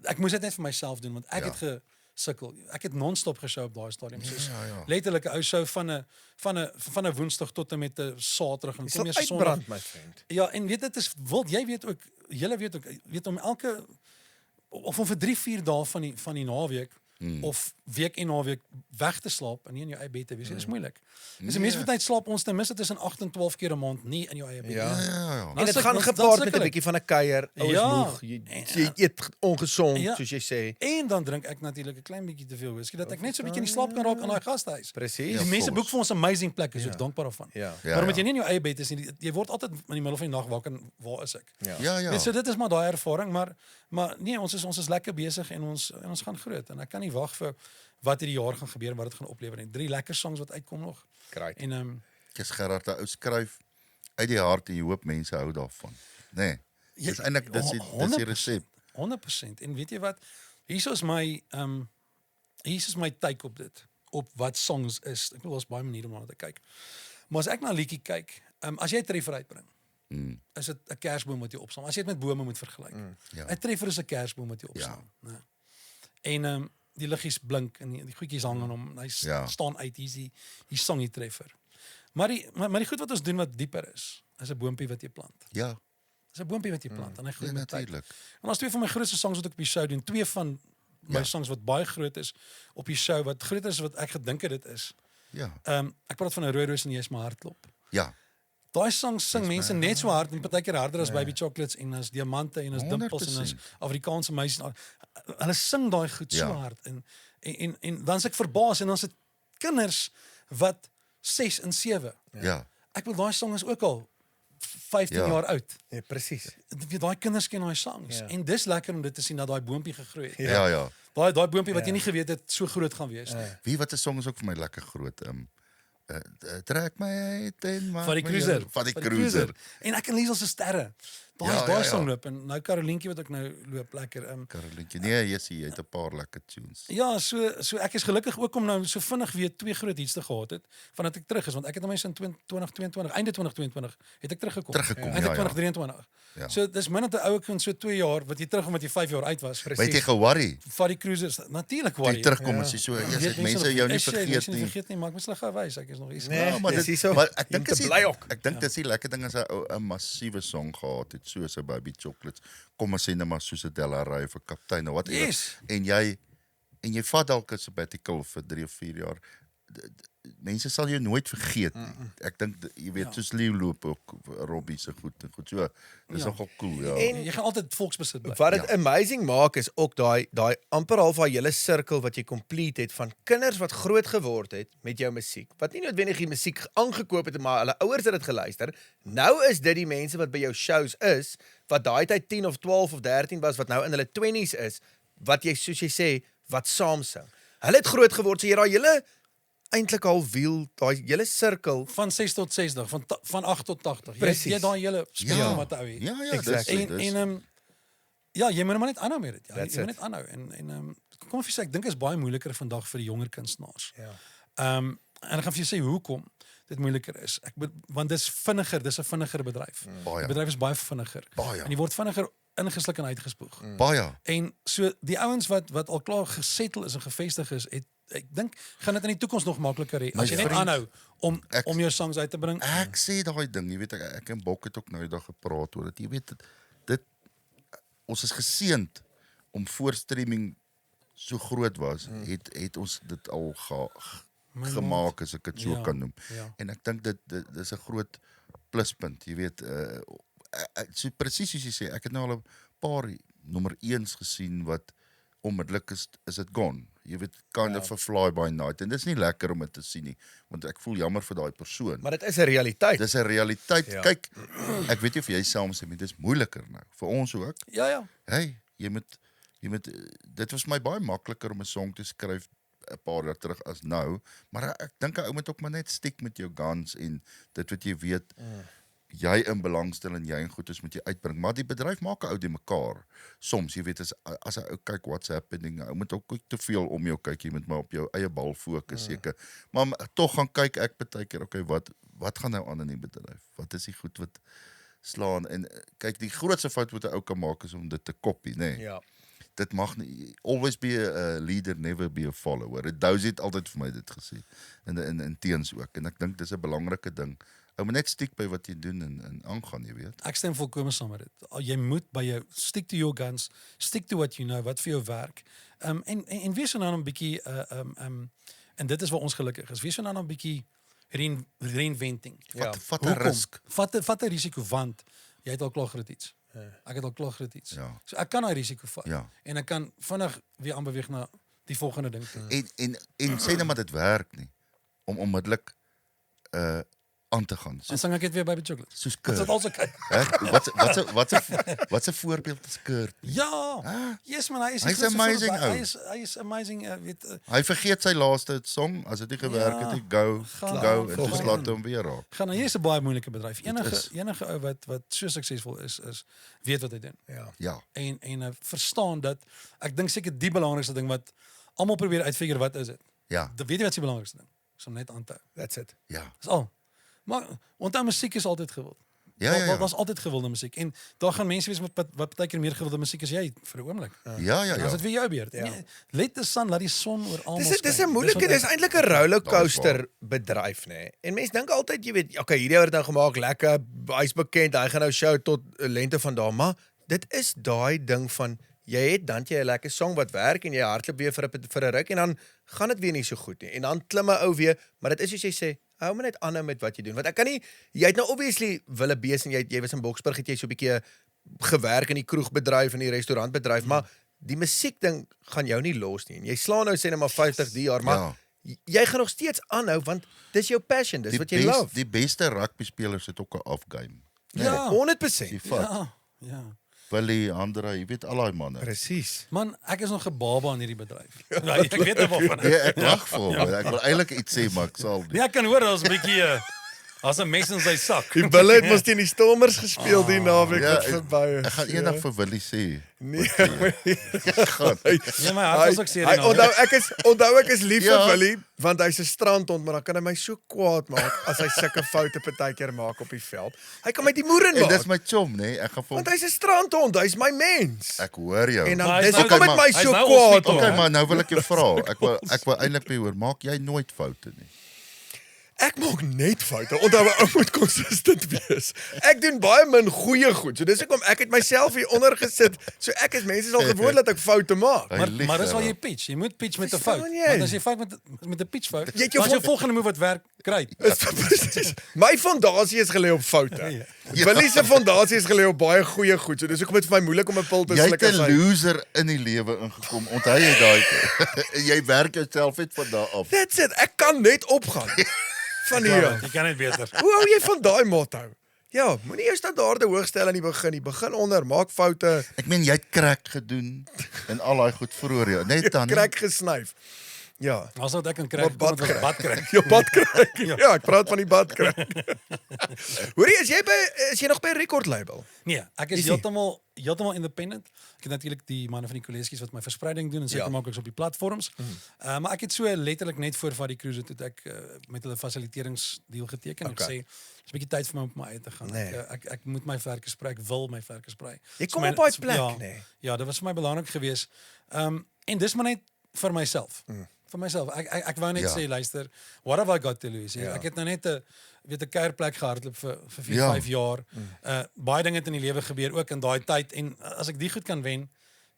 ek moes dit net vir myself doen want ek het gesukkel. Ek het non-stop geshow op daai stadium. Soos letterlik 'n ou show van 'n Woensdag tot en met 'n Saterdag en Jy kom sal eers Sondag. uitbrand, my vriend. Ja, en weet dit is wild. Jy weet ook, julle weet om elke of om vir 3-4 dae van die naweek of week en naweek weg te slaap en nie in jou eie bed te wees. Dit is moeilik. Dis die mense wat net slaap ons ten minste tussen 8 en 12 keer 'n maand nie in jou eie bed. Ja. En dit gaan gepaard met 'n bietjie van 'n kuier, ouers moeg, jy eet ongesond, soos jy sê. En dan drink ek natuurlik 'n klein bietjie te veel whisky dat ek net so 'n bietjie in die slaap kan raak in daai gastehuis. Presies. Die mense boek vir ons amazing plekke, so ek dankbaar daarvan. Ja. Maar omdat jy nie in jou eie bed is nie, jy word altyd in die middel van die nag wakker, waar is ek? Ja. Weet, so dit is maar daai ervaring, maar nee, ons is lekker besig en ons gaan groot en ek kan nie wag vir wat hierdie jaar gaan gebeur en wat dit gaan oplewer nie. 3 lekker songs wat uitkom nog. Great. En Dis Gerard, 'n ou skryf uit die hart en jy hoop mense hou daarvan. Nee. Dis eintlik dis die resep. 100%. En weet jy wat? Hier is my take op dit. Op wat songs is. Ek bedoel daar's baie maniere om na te kyk. Maar as ek na 'n liedjie kyk, as jy 'n treffer uitbring, is dit 'n kersboom wat jy opslaan. As jy dit met bome moet vergelyk. 'n Treffer is 'n kersboom wat jy opslaan, né? En die liggies blink en die goedjies hang aan hom. Hy staan uit. Hier song die treffer. Maar die goed wat ons doen wat dieper is 'n boompie wat jy plant. Ja. Dis 'n boompie wat jy plant en hy groei met tyd. Natuurlik. En daar's 2 van my grootste songs wat ek op die show doen. 2 van my songs wat baie groot is op die show, wat groter is wat ek gedink het dit is. Ja. Ek praat van 'n rooi roos en jy is my hartklop. Ja. Daai songs sing mense net so hard en partykeer harder as Baby Chocolates en as Diamante en as Dimpels en as 100%. Afrikaanse meisies. Hulle sing daai goed so hard en dan is ek verbaas en dan sit kinders wat 6 en 7. Ja. Ek wil daai song is ook al 15 jaar oud. Ja, presies. Weet daai kinders ken daai songs en dis lekker om dit te sien dat daai boompie gegroei het. Ja. Daai boompie wat jy nie geweet het so groot gaan wees nie. Wie wat 'n song is ook vir my lekker groot. Trek my uit en maak Van die cruiser. Van die cruiser. En ek en Liesel se sterre. Daai Ja. song loop en nou Karolientjie wat ek nou loop lekker. Karolientjie. Nee, jy het 'n paar lekker tunes. Ja, so ek is gelukkig ook om nou so vinnig weer 2 groot hits te gehad het vandat ek terug is want ek het nou mens in 2022, einde 2022 het ek teruggekom. Einde 2023. Ja. So dis min dat 'n ou kind so 2 jaar wat jy terugkom wat jy 5 jaar uit was. Weet jy geworry? Van die cruisers natuurlik Toe worry. jy terugkom as jy so Weet mense jou nie vergeet mense nie. vergeet nie, maar ek moet hulle gou wys ek is nog iets. Nee. Ja, maar dis dit nie so. maar ek Jy dink moet is bly ook. Ek dink dis die lekker ding as 'n massiewe song gehad het soos 'n Baby Chocolates. Kom ons sê net maar soos 'n Delaray of 'n Kaptein of wat Yes. en jy vat dalk 'n sabbatical vir 3 of 4 jaar. Mense sal jou nooit vergeet nie. Ek dink jy weet soos Leo loop ook Robbie se goed en goed so. Dis nogal cool, ja. En Jy gaan altyd volksbesit bly. wat dit amazing maak is ook daai amper half daai hele sirkel wat jy complete het van kinders wat groot geword het met jou musiek. Wat nie noodwendig die musiek aangekoop het maar hulle ouers het dit geluister. Nou is dit die mense wat by jou shows is wat daai tyd 10 of 12 of 13 was wat nou in hulle 20's is wat jy soos jy sê wat saam sing. Hulle het groot geword so jy daai hele eintlik al wiel daai hele sirkel Van 6 tot 60, van 8 tot 80. Precies. Jy daai hele spektrum wat ou het. Ja, Exactly. dis. Ja, jy moet maar net aanhou met dit. Ja, That's jy moet it. net aanhou en kom ek vir sê ek dink is baie moeiliker vandag vir die jonger kunstenaars. Ja. En ek gaan vir jou sê hoekom dit moeiliker is. Want dis vinniger, dis 'n vinniger bedryf. Baie. Die bedryf is baie vinniger. Baie. En jy word vinniger ingesluk en uitgespoeg. Baie. En so die ouens wat al klaar gesettel is en gevestig is, ek dink gaan dit in die toekoms nog makliker hê as jy net vriend, aanhou om jou songs uit te bring. Ek sê daai ding, jy weet ek en Bok het ook nou eendag gepraat oor dit. Jy weet dit ons is geseënd om voor streaming so groot was, het ons dit al gemaak as ek dit so kan noem. Ja. En ek dink dit is 'n groot pluspunt, jy weet so presies soos jy sê, ek het nou al 'n paar nommer 1's gesien wat onmiddellik is dit gone. Jy weet kind of a fly by night en dit is nie lekker om dit te sien nie, want ek voel jammer vir daai persoon. Maar dit is 'n realiteit. Dis 'n realiteit. Ja. Kyk, ek weet nie of jy saamstem nie, dis moeiliker nou vir ons ook. Ja. Hey, jy moet dit was my baie makliker om 'n song te skryf 'n paar jaar terug as nou, maar ek dink 'n ou moet ook maar net stick met jou guns en dit wat jy weet. jy in belangstel en jy en goedes moet jy uitbring, maar die bedryf maak 'n ou die mekaar. Soms, jy weet, as 'n ou kyk what's happening, ou moet ook te veel om jou kyk, jy moet maar op jou eie bal fokus seker. Maar tog gaan kyk ek baie keer, okay, wat gaan nou aan in die bedryf? Wat is die goed wat slaan? En kyk, die grootste fout wat 'n ou kan maak is om dit te copy, nê. Ja. Dit mag nie, always be a leader, never be a follower. Dousie het altyd vir my dit gesê, in teens ook, en ek dink dis 'n belangrike ding. Ou moet net stiek by wat jy doen en aangaan, jy weet. Ek stem volkome saam met dit. Jy moet by jou stick to your guns, stick to what you know, wat vir jou werk. En wees so nou 'n bietjie en dit is waar ons gelukkig is. Wees so nou 'n bietjie reinventing. Vat 'n risk. Vat 'n risiko, want jy het al klaar groot iets. Ek het al klaar groot iets. Ja. So ek kan daai risiko vat. Ja. En ek kan vinnig weer aanbeweeg na die volgende ding toe. En sê net maar dit werk nie om onmiddellik aan te gaan. En sang ek dit weer by Chocolate. Soos Dit Kurt. also kyk. Wat 'n voorbeeld is Kurt? Ja. Yes man, hy is Hy's amazing, ou. Hy is amazing, weet Hy vergeet sy laaste song, as dit nie gewerk het nie, go, en toe slaat hom weer raak. gaan nou, hier is 'n baie moeilike bedryf. Enige ou wat so suksesvol is weet wat hy doen. Ja. En verstaan dat ek dink seker die belangrikste ding wat almal probeer uitfigure wat is dit. Ja. Weet jy wat is die belangrikste ding? Is om net aan te hou. That's it. Ja. Dis al. Maar onthou musiek is altyd gewild. Ja. Daar's altyd gewilde musiek en daar gaan mense wees wat baie keer meer gewilde musiek as jy vir 'n oomblik. Ja. As dit weer jou beurt. Nee, let the sun, laat die son oor almal skyn. Dis 'n moeilike, dis eintlik 'n rollercoaster bedryf, nê. En mense dink altyd, jy weet, okay, hierdie ou het nou gemaak, lekker, hy's bekend, hy gaan nou show tot lente van daar, maar dit is daai ding van jy het dan jy 'n lekker song wat werk en jy hardloop weer vir 'n ruk en dan gaan dit weer nie so goed nie. En dan klim 'n ou weer, maar dit is soos jy sê, hou maar net aanhou met wat jy doen. Want ek kan nie, jy het nou obviously wille bees en jy was in Boksburg, het jy so 'n bietjie gewerk in die kroegbedryf en die restaurantbedryf, maar die musiek ding gaan jou nie los nie. En jy slaan nou sê net maar 50 die jaar, maar jy gaan nog steeds aanhou want dis jou passion, dis wat jy love. Die beste rugby spelers het ook 'n off-game. Ja, 100%. Die vat. ja. Willie, Andre, jy weet al daai manne. Presies. Man, ek is nog 'n baba in hierdie bedryf. Ja, ek weet nie waarvan. Nee, ek lag vir hom. Ek wil eintlik iets sê, maar ek sal nie. Nee, ek kan hoor daar's 'n bietjie as 'n mes in sy sak. Die Bulle het mos teen die Stormers gespeel die naweek Ja, wat verby is. Ek gaan eendag vir Willie sê. Nee, Ja, my hart is ook seer hy, nou. onthou ek is lief vir Ja. Willie, want hy's 'n strandhond, maar dan kan hy my so kwaad maak as hy sulke foute partykeer maak op die veld. Hy kan my die moer in En dis maak. my chom, nê? Ek gaan vir Want hom. hy's 'n strandhond, hy's my mens. Ek hoor jou. En dan Maar dis hy's hoekom nou- dit my hy's so nou kwaad hospitaal, maak. Okay, maar nou wil ek jou vra. Ek wil eintlik by hoor, maak jy nooit foute nie? Ek maak net foute. Onthou, 'n ou moet konsistent wees. Ek doen baie min goeie goed. So dis hoekom ek het myself hier onder gesit. So ek is mense is al gewoond dat ek foute maak. Hy Maar lieg, dis waar ou. jy pitch. Jy moet pitch met 'n Verstaan fout. jy? Want as jy fout met 'n pitch fout, Jy het jou as jou volgende move wat werk, kry. Presies. My fondasie is gelê op foute. Ja. Willie se fondasie is gelê op baie goeie goed. So dis hoekom dit vir my moeilik om 'n pil te Jy het sluk as 'n hy. loser in die lewe ingekom. Onthou jy daai keer? Jy werk jouself net van daar af. That's it. Ek kan net opgaan. Van hier. Jy kan net beter. Hoe hou jy van daai motto? Ja, moenie jou standaarde hoog stel aan die begin nie. Begin onder, maak foute, Ek meen jy het crack gedoen en al daai goed vroeër jou. Net dan. nie. krek gesnyf. Ja. As wat ek kan kry, Maar kom met 'n bad kry. Jou badkruik. Ja, ek praat van die badkruik. Hoorie, is jy nog by 'n rekordlabel? Nee, ek is Is nie? heeltemal independent. Ek het natuurlik die manne van die kollegies wat my verspreiding doen en seker maak ook op die platforms. Maar ek het so letterlik net voor van die cruise toe ek met hulle fasiliteeringsdeal geteken. Ek sê dis 'n bietjie tyd vir my om op my eie te gaan. Nee. Ek moet my werk sprei, ek wil my werk sprei. Jy Dis kom my- op daai dis- plek, ja, nee. Ja, dit was vir my belangrik geweest. En dis maar net vir myself. Vir myself. Ek wou net Ja. sê, luister, what have I got to lose? Ja. Ek het nou net 'n kuierplek gehardloop vir 4, Ja. 5 jaar. Baie dinge het in die lewe gebeur ook in daai tyd en as ek die goed kan wen,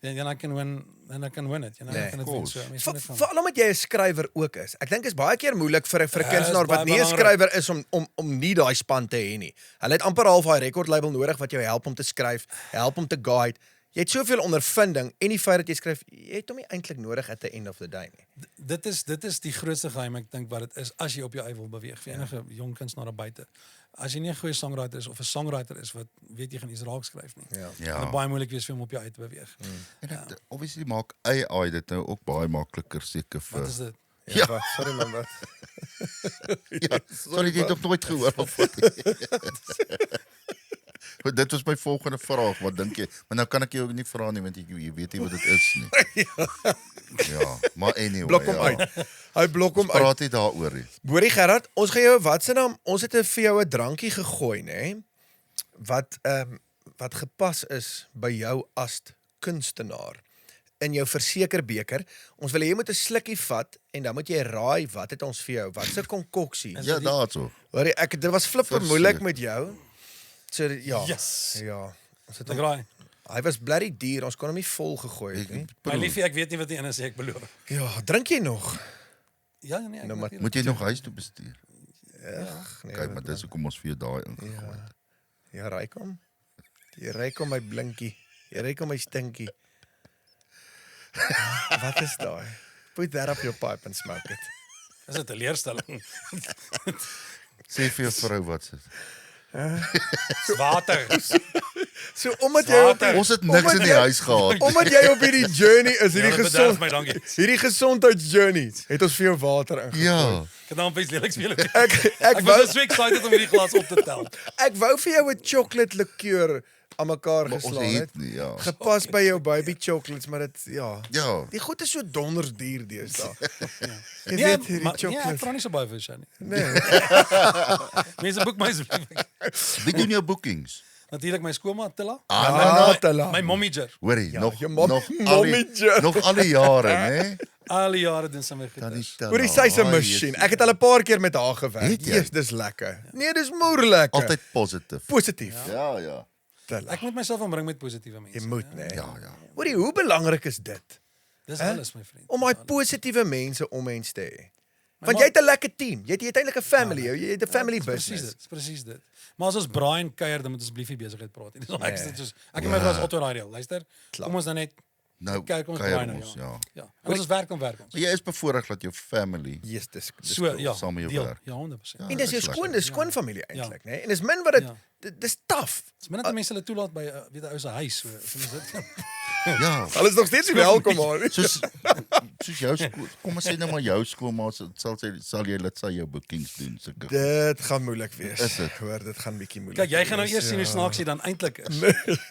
dan ek kan win, dan ek kan win dit. Nee, Ek kan dit wen so. Mense moet net gaan. Veral omdat jy 'n skrywer ook is. Ek dink is baie keer moeilik vir 'n is kunstenaar wat baie nie 'n belangrik. skrywer is om nie daai span te hê nie. Hulle het amper half daai rekordlabel nodig wat jou help om te skryf, help om te guide. Jy het soveel ondervinding en die feit dat jy skryf, jy het hom nie eintlik nodig at the end of the day nie. Dit is die grootste geheim ek dink wat dit is as jy op jou eie wil beweeg vir enige jong kunstenaar daar buite. As jy nie 'n goeie songwriter is of 'n songwriter is wat weet jy gaan iets raak skryf nie. Ja. Ja. Kan dit baie moeilik wees vir hom op jou eie te beweeg. En dit obviously maak AI dit nou ook baie makliker seker vir. Wat is dit? Ja. Sorry man, wat? Ja, sorry jy het nog nooit gehoor of wat? dit was my volgende vraag, wat dink jy? Maar nou kan ek jou ook nie vra nie, want jy weet nie wat dit is nie. Ja, maar anyway. Blok hom uit. Hy blok hom uit. Praat nie daaroor nie. Hoorie Gerard, ons gaan jou wat se naam? Ons het vir jou 'n drankie gegooi, nê? Wat gepas is by jou as kunstenaar. In jou versekerbeker. Ons wil hê jy moet 'n slukkie vat en dan moet jy raai wat het ons vir jou? Wat se konkoksie? Ja, daarso. Hoorie, dit was flipper moeilik met jou. So ja. Yes. Ja. Ons het Ek raai. Hy was blerry duur, ons kon hom nie vol gegooi het nie. My liefie, ek weet nie wat die in is, ek beloof. Ja, drink jy nog? Ja, nee, ek Nou, maar weet Moet jy nog huis toe bestuur? Nee, Kyk, maar dis hoekom ons vir jou daai ingegooi het. Ja, ryk hom. Jy ryk hom my blinkie. Jy ryk hom my stinkie. Wat is daai? Put that up your pipe and smoke it. Dis 'n teleurstelling. Sê vir jou vrou wat se. Water. So omdat jy op Ons het niks in die huis gehad. Omdat jy op hierdie journey is, hierdie Ja, dit bederf my, gesond dankie. hierdie gesondheidsjourney, het ons vir jou water ingegooi. Ja. Ek het nou baie lelik speel. Ek Ek wou was so excited om hierdie glas op te tel. ek wou vir jou 'n chocolate liqueur aan mekaar Maar ons geslaan het. het nie, ja. Gepas by jou baby chocolates, maar dit ja. Ja. Die goed is so donders duur deesdae. Jy Nee, weet hierdie maar nee, ek chocolate. vra nie so baie vir sy nie. Nee. Mense boek my asseblief. Wie doen jou bookings? Natuurlik my skoonma Tilla. Tella. My mommyger. Hoorie, Ja, nog jou mommyger. Nog al die jare, hè? Al die jare doen sy my goed. Dan is. Hoorie, sy's 'n masjien. Ek het al 'n paar keer met haar gewerk. Het jy? Yes, dis lekker. Nee, dis moeilik. Altyd positief. positief. Ja, ja. Tella. Ek moet myself omring met positiewe mense. Jy moet, nee. Ja, ja. Hoorie, hoe belangrik is dit Dis alles my vriend. om daai Dis alles. positiewe mense om mens te hê? Maar Want jy het 'n lekker team. Jy het eintlik 'n family. Jy het 'n family Dis Presies business. dit. Dis presies dit. Maar as ons Brian kuier, dan moet ons asseblief nie besigheid praat nie. Dis om ek Nee. sit soos ek en my vrou is auto radio. Luister. Klaar. Kom ons dan net Nou, kyk ons kuier Brian nou. ons, ja. Ja. En as ons werk dan werk ons. Maar jy is bevoorreg dat jou family Yes, dis So ja, saam met jou deel. werk. Ja, 100%. Ja. En dis jou dis skoon, dis skoonfamilie Ja. eintlik, nê? En dis min wat dit Ja. dis taaf. Dis min dat mense hulle toelaat by weet 'n ou se huis so. So is dit. Ja. Hulle is nog steeds nie welkom hoor. Soos jou skool. Kom ons sê nou maar jou skoolma sal jy laat sy jou bookings doen sulke. Dit gaan moeilik wees. Is dit? Hoor, dit gaan bietjie moeilik. Kyk, jy gaan nou wees, eers sien hoe ja. snaaks jy dan eintlik is.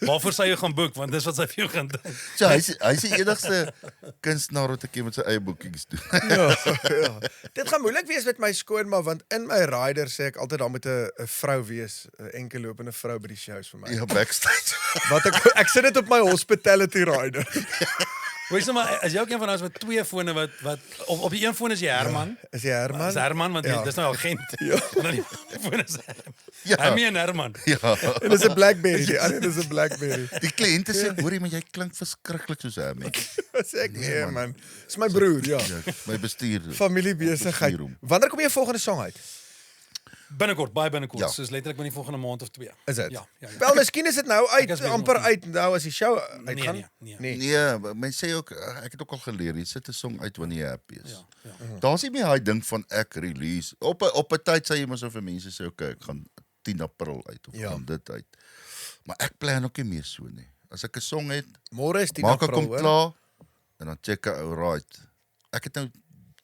Waarvoor sy jou gaan boek want dis wat sy vir jou gaan doen. So hy's die enigste kunstenaar wat ek ken met sy eie bookings doen. Ja. Dit gaan moeilik wees met my skoonma want in my rider sê ek altyd daar moet 'n vrou wees, 'n enkel lopende vrou by die shows vir my. Ja, backstage. Wat ek sit dit op my hospitality rider. Weet jy maar as jy ook een van ons met twee fone wat op die een foon is jy Herman. Is jy Herman? Dis Herman want Ja. dis nou agent. Ja. En dan die foon is Ja. Hermie en Herman. Ja. En dis 'n Blackberry. Die ander is 'n Blackberry. Die kliënte sê, hoorie, maar jy klink verskriklik soos hom. Wat sê ek nee man. Dis my broer, ja. Ja, my bestuur. Familiebesigheid. Bestuur hom. Wanneer kom jy volgende song uit? Binnekort, baie binnekort. Ja. Soos letterlik binne die volgende maand of 2. Is dit? Ja, ja. Wel, miskien is dit nou Ek is uit, bezig amper met- uit nou as die show uitgaan. nee. Nee, mense sê ook ek het ook al geleer, jy sit 'n song uit wanneer jy happy is. Ja. Daar's nie meer daai ding van ek release. Op 'n tyd sê jy mos of vir mense sê okay, ek gaan 10 April uit of Ja. gaan dit uit. Maar ek plan ook nie meer so nie. As ek 'n song het, Môre is 10 maak ek April. hom hoor. klaar en dan check ek right. Ek het nou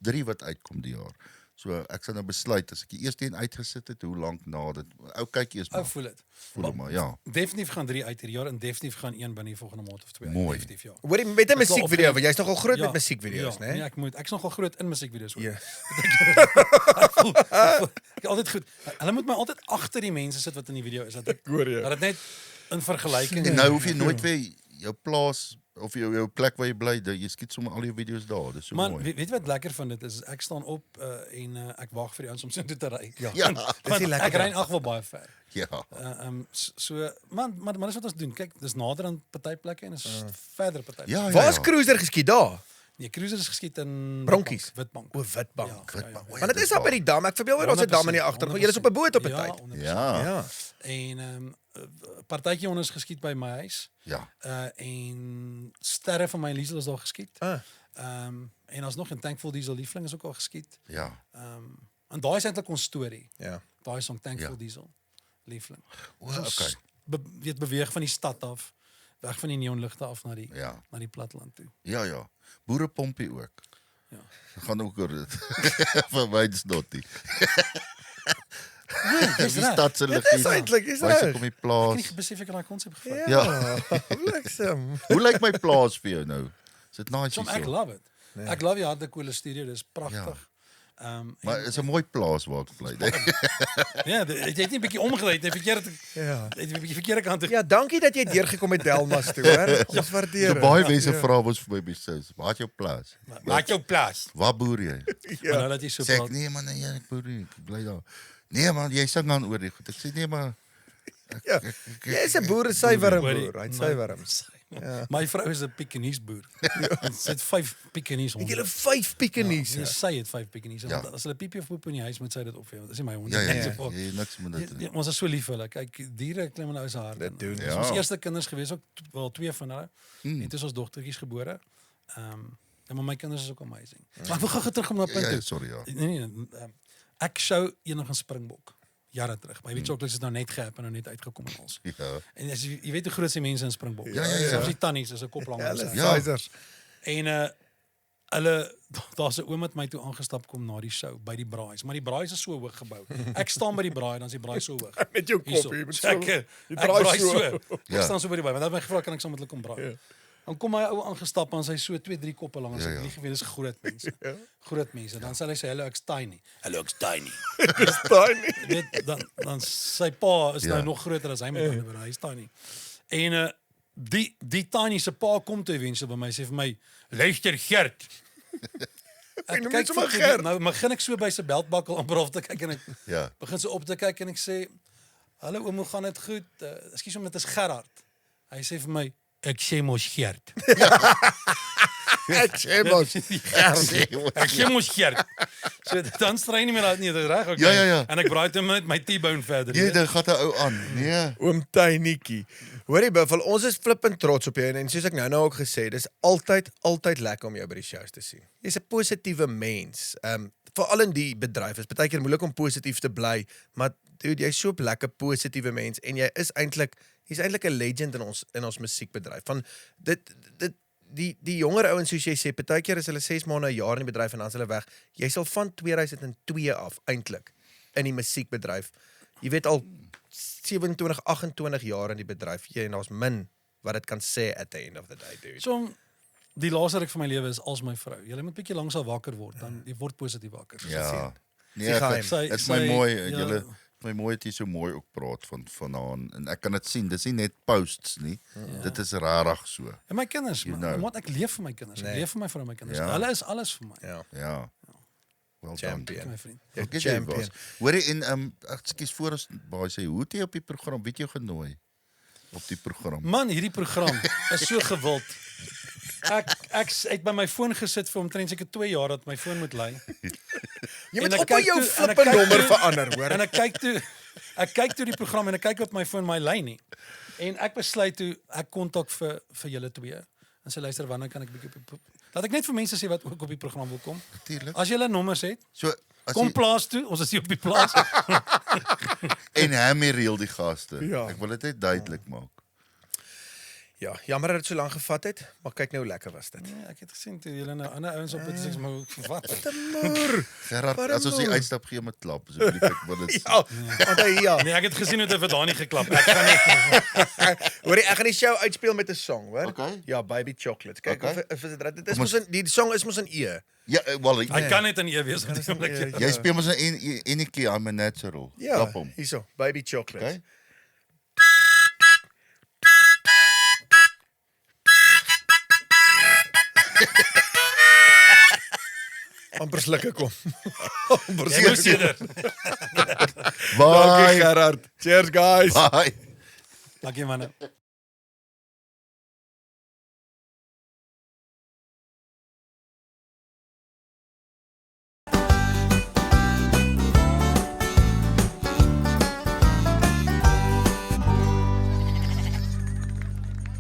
3 wat uitkom die jaar. So ek sal nou besluit as ek die eerste een uitgesit het, hoe lank na dit. Ou kyk eers Ou maar. voel dit. Voel maar, ja. Definitief gaan 3 uit hierdie jaar en definitief gaan 1 binne die volgende maand of 2. Mooi. Definitief ja. Hoor jy met 'n Ek sal musiekvideo, opgeneem. want jy's nogal groot Ja, met musiekvideo's, ja, né? Nee, ek's nogal groot in musiekvideo's ook. Ja. Ek altyd goed. Hulle moet my altyd agter die mense sit wat in die video is dat ek hoor jou. dat dit net in vergelyking En nou hoef jy nooit weer jou plaas of jou plek waar jy bly, jy skiet sommer al jou video's daar. Dis so Man, mooi. weet jy wat lekker van dit is? Ek staan op en ek wag vir die ouens om so toe te ry. Ja. Ja. Dis nie lekker Ek ry nie. in elk geval baie ver. Ja. So man, maar dis wat ons doen. Kyk, dis nader aan partyplekke en is verder partyplekke. Ja, ja. Waar is ja. Cruiser geskiet daar? Nee, Cruiser is geskiet in Bronkies? Witbank. O, Witbank. Witbank. Want dit is daar by die dam. Ek verbeel my daar's 'n dam in die agtergrond. Jy is op 'n boot op 'n tyd. 100%. Ja. Ja. En partytjie ons is geskiet by my huis. Ja. En sterre van my Liesel is daar geskiet. Ah. En ons nog 'n Thankful Diesel liefling is ook al geskiet. Ja. En daai is eintlik ons storie. Ja. Daai song Thankful Ja. Diesel liefling. O, Ons okay. weet beweeg van die stad af, weg van die neonligte af na die Ja. na die platteland toe. Ja, ja. Boerepompie ook. Ja. Gaan ook oor dit. Vir my is dit nie. dis die reg. stad se Dit is liggies. eintlik, dis Wys ek reg. om die Ek het plaas. nie besef ek het daai konsep gevat. Ja. Bliksem. Hoe lyk my plaas vir jou nou? Is dit nice Som ek hierso? love it. Ek love die harde koele studio, dis pragtig. Maar is 'n mooi plaas waar ek bly. Ja, jy het nie 'n bietjie omgedraai, jy het verkeerd Ja. jy het 'n bietjie verkeerde kant toe. Ja, dankie dat jy deurgekom met Delmas toe, hoor. Ons waardeer So dit. baie mense vra ons vir my besous. Waar is jou plaas? Maak jou plaas. Waar boer jy? Maar nou dat jy so Sê ek praat. nee man, nee, ek boer nie. Ek bly daar. Nee man, jy sing aan oor die goed. Ek sê nee maar Ja. Jy is 'n boer, 'n suiwerm Hoorie, boer. Hy't my- suiwerms. My vrou is 'n Pekingese boer. Sy het 5 Pekingese honde. Het julle 5 Pekingese? Nee, sy het 5 Pekingese. Ja. Want as hulle piepie of poep in die huis moet sy dit opvee. Want dis nie my honde. ja, ja, nie. ja, So, jy niks met dit. Ja, ons is so lief vir hulle. Kyk, diere klim in ou se hart. Dit doen. Dis Ja. ons eerste kinders gewees ook wel 2 van hulle. En toe is ons dogtertjies gebore. Ja, maar my kinders is ook amazing. Maar ek wil gou terug om na punt Ja, toe. sorry ja. Nee, ek sou eendag 'n Springbok jare terug. Baby Chocolates is nou net gehap en nou net uitgekom in ons. Ja. En as jy weet hoe groot se mense in Springbok. Ja, ja, ja. Selfs die tannies is 'n kop langer as Hulle ek. Ja. sizers. En hulle daar's 'n oom wat my toe aangestap kom na die show by die braais, maar die braais is so hoog gebou. Ek staan by die braai en dan is die braai so hoog. Met jou Hierso. kop hier met So ek die braai so. Ja. Ek staan so by die braai, want hy het my gevra kan ek saam met hulle kom braai. Dan kom hy ou aangestap en hy so 2-3 koppe lank as Ja, ek ja. nie geweet is groot mense. Groot mense. Dan sê hy sê hallo ek's tiny. Hallo ek's tiny. Staan nie. Weet dan sy pa is Ja. nou nog groter as hy met hom, maar hy's tiny. En die tiny se pa kom toe eventueel by my sê vir my, "Luister Gert." noem net sommer vir- Gert. Nou begin ek so by sy beltbakkel amper af te kyk en ek Ja. begin so op te kyk en ek sê, "Hallo oom, hoe gaan dit goed? Ekskuus om dit is Gerard." Hy sê vir my, "Ek sê mos Gert." Ek sê mos. Ek sê mos Gert. So dan strei nie meer uit nie, dit is reg, okay. Ja, ja, ja. En ek braai toe met my T-bone verder. Nee, dan gaan 'n ou aan. Nee. Oom Tynietjie. Hoorie Buffel, ons is flippend trots op jou en soos ek nou ook gesê, dis altyd lekker om jou by die shows te sien. Jy's 'n positiewe mens. Veral in die bedryf is baie keer moeilik om positief te bly, maar dude, jy's so 'n lekker positiewe mens en jy's eintlik 'n legend in ons musiekbedryf. Van die jonger ouens soos jy sê, baie keer is hulle 6 maande, 'n jaar in die bedryf en dan is hulle weg. Jy sal van 2002 af eintlik in die musiekbedryf. Jy weet al 27, 28 jaar in die bedryf. Jy en daar's min wat dit kan sê at the end of the day, dude. So die laaste ruk van my lewe is als my vrou. Jy moet bietjie lanksaal wakker word, dan jy word positief wakker. Ja. Nee, Die geheim. dit is my Sy- mooi, ja. julle my mooi het jy so mooi ook praat van haar en ek kan dit sien. Dis nie net posts nie. Dit is regtig so. En my kinders, You man, know. omdat ek leef vir my kinders. Ek Nee. leef vir my vrou en my kinders. Ja. Hulle is alles vir my. Ja, Ja. Well done. champion. My vriend. Jy Okay, champion. Hoorie en ekskuus voor ons baie sê, hoe het jy op die program, weet jy genooi op die program? Man, hierdie program is so gewild. Ek het by my foon gesit vir omtrent seker 2 jaar dat my foon moet lei. Jy En moet ek op kyk jou toe- en ek flippe kyk nommer toe- verander, hoor. En ek kyk toe die program en ek kyk op my foon my lyn nie. En ek besluit toe ek kontak vir julle twee. En sê luister, wanneer kan ek bietjie op laat ek net vir mense sê wat ook op die program wil kom. Natuurlik. As julle nommers het, So as kom jy, plaas toe. Ons is hier op die plaas. en Hammy reël die gaste. Ja. Ek wil dit net duidelik maak. Ja, jammer dat dit so lank gevat het, maar kyk nou hoe lekker was dit. Nee, ek het gesien toe julle nou ander ouens op het, dis ek maar wat. Temor. Gerard, Waarom as ons die nou? uitstap gee met klap, asseblief ek wil dit. Ja, want hy ja. Nee, ek het gesien hoe dit vir Dani geklap. Ek kan nie. Hoorie, ek gaan die show uitspeel met 'n song, hoor? Okay. Ja, Baby Chocolates. Kyk Okay. of is dit reg? Dit is mos in die song is mos in E. Ja, wel, Hy kan net in E wees op die oomblik. Ja. jy speel mos 'n enetjie, I'm a natural. Ja, Klap hom. hierso, Baby Chocolates. Okay. Amper slikke kom. Amper Jy moet seder. Dankie Bye. Gerard. Cheers guys. Bye. Dankie manne.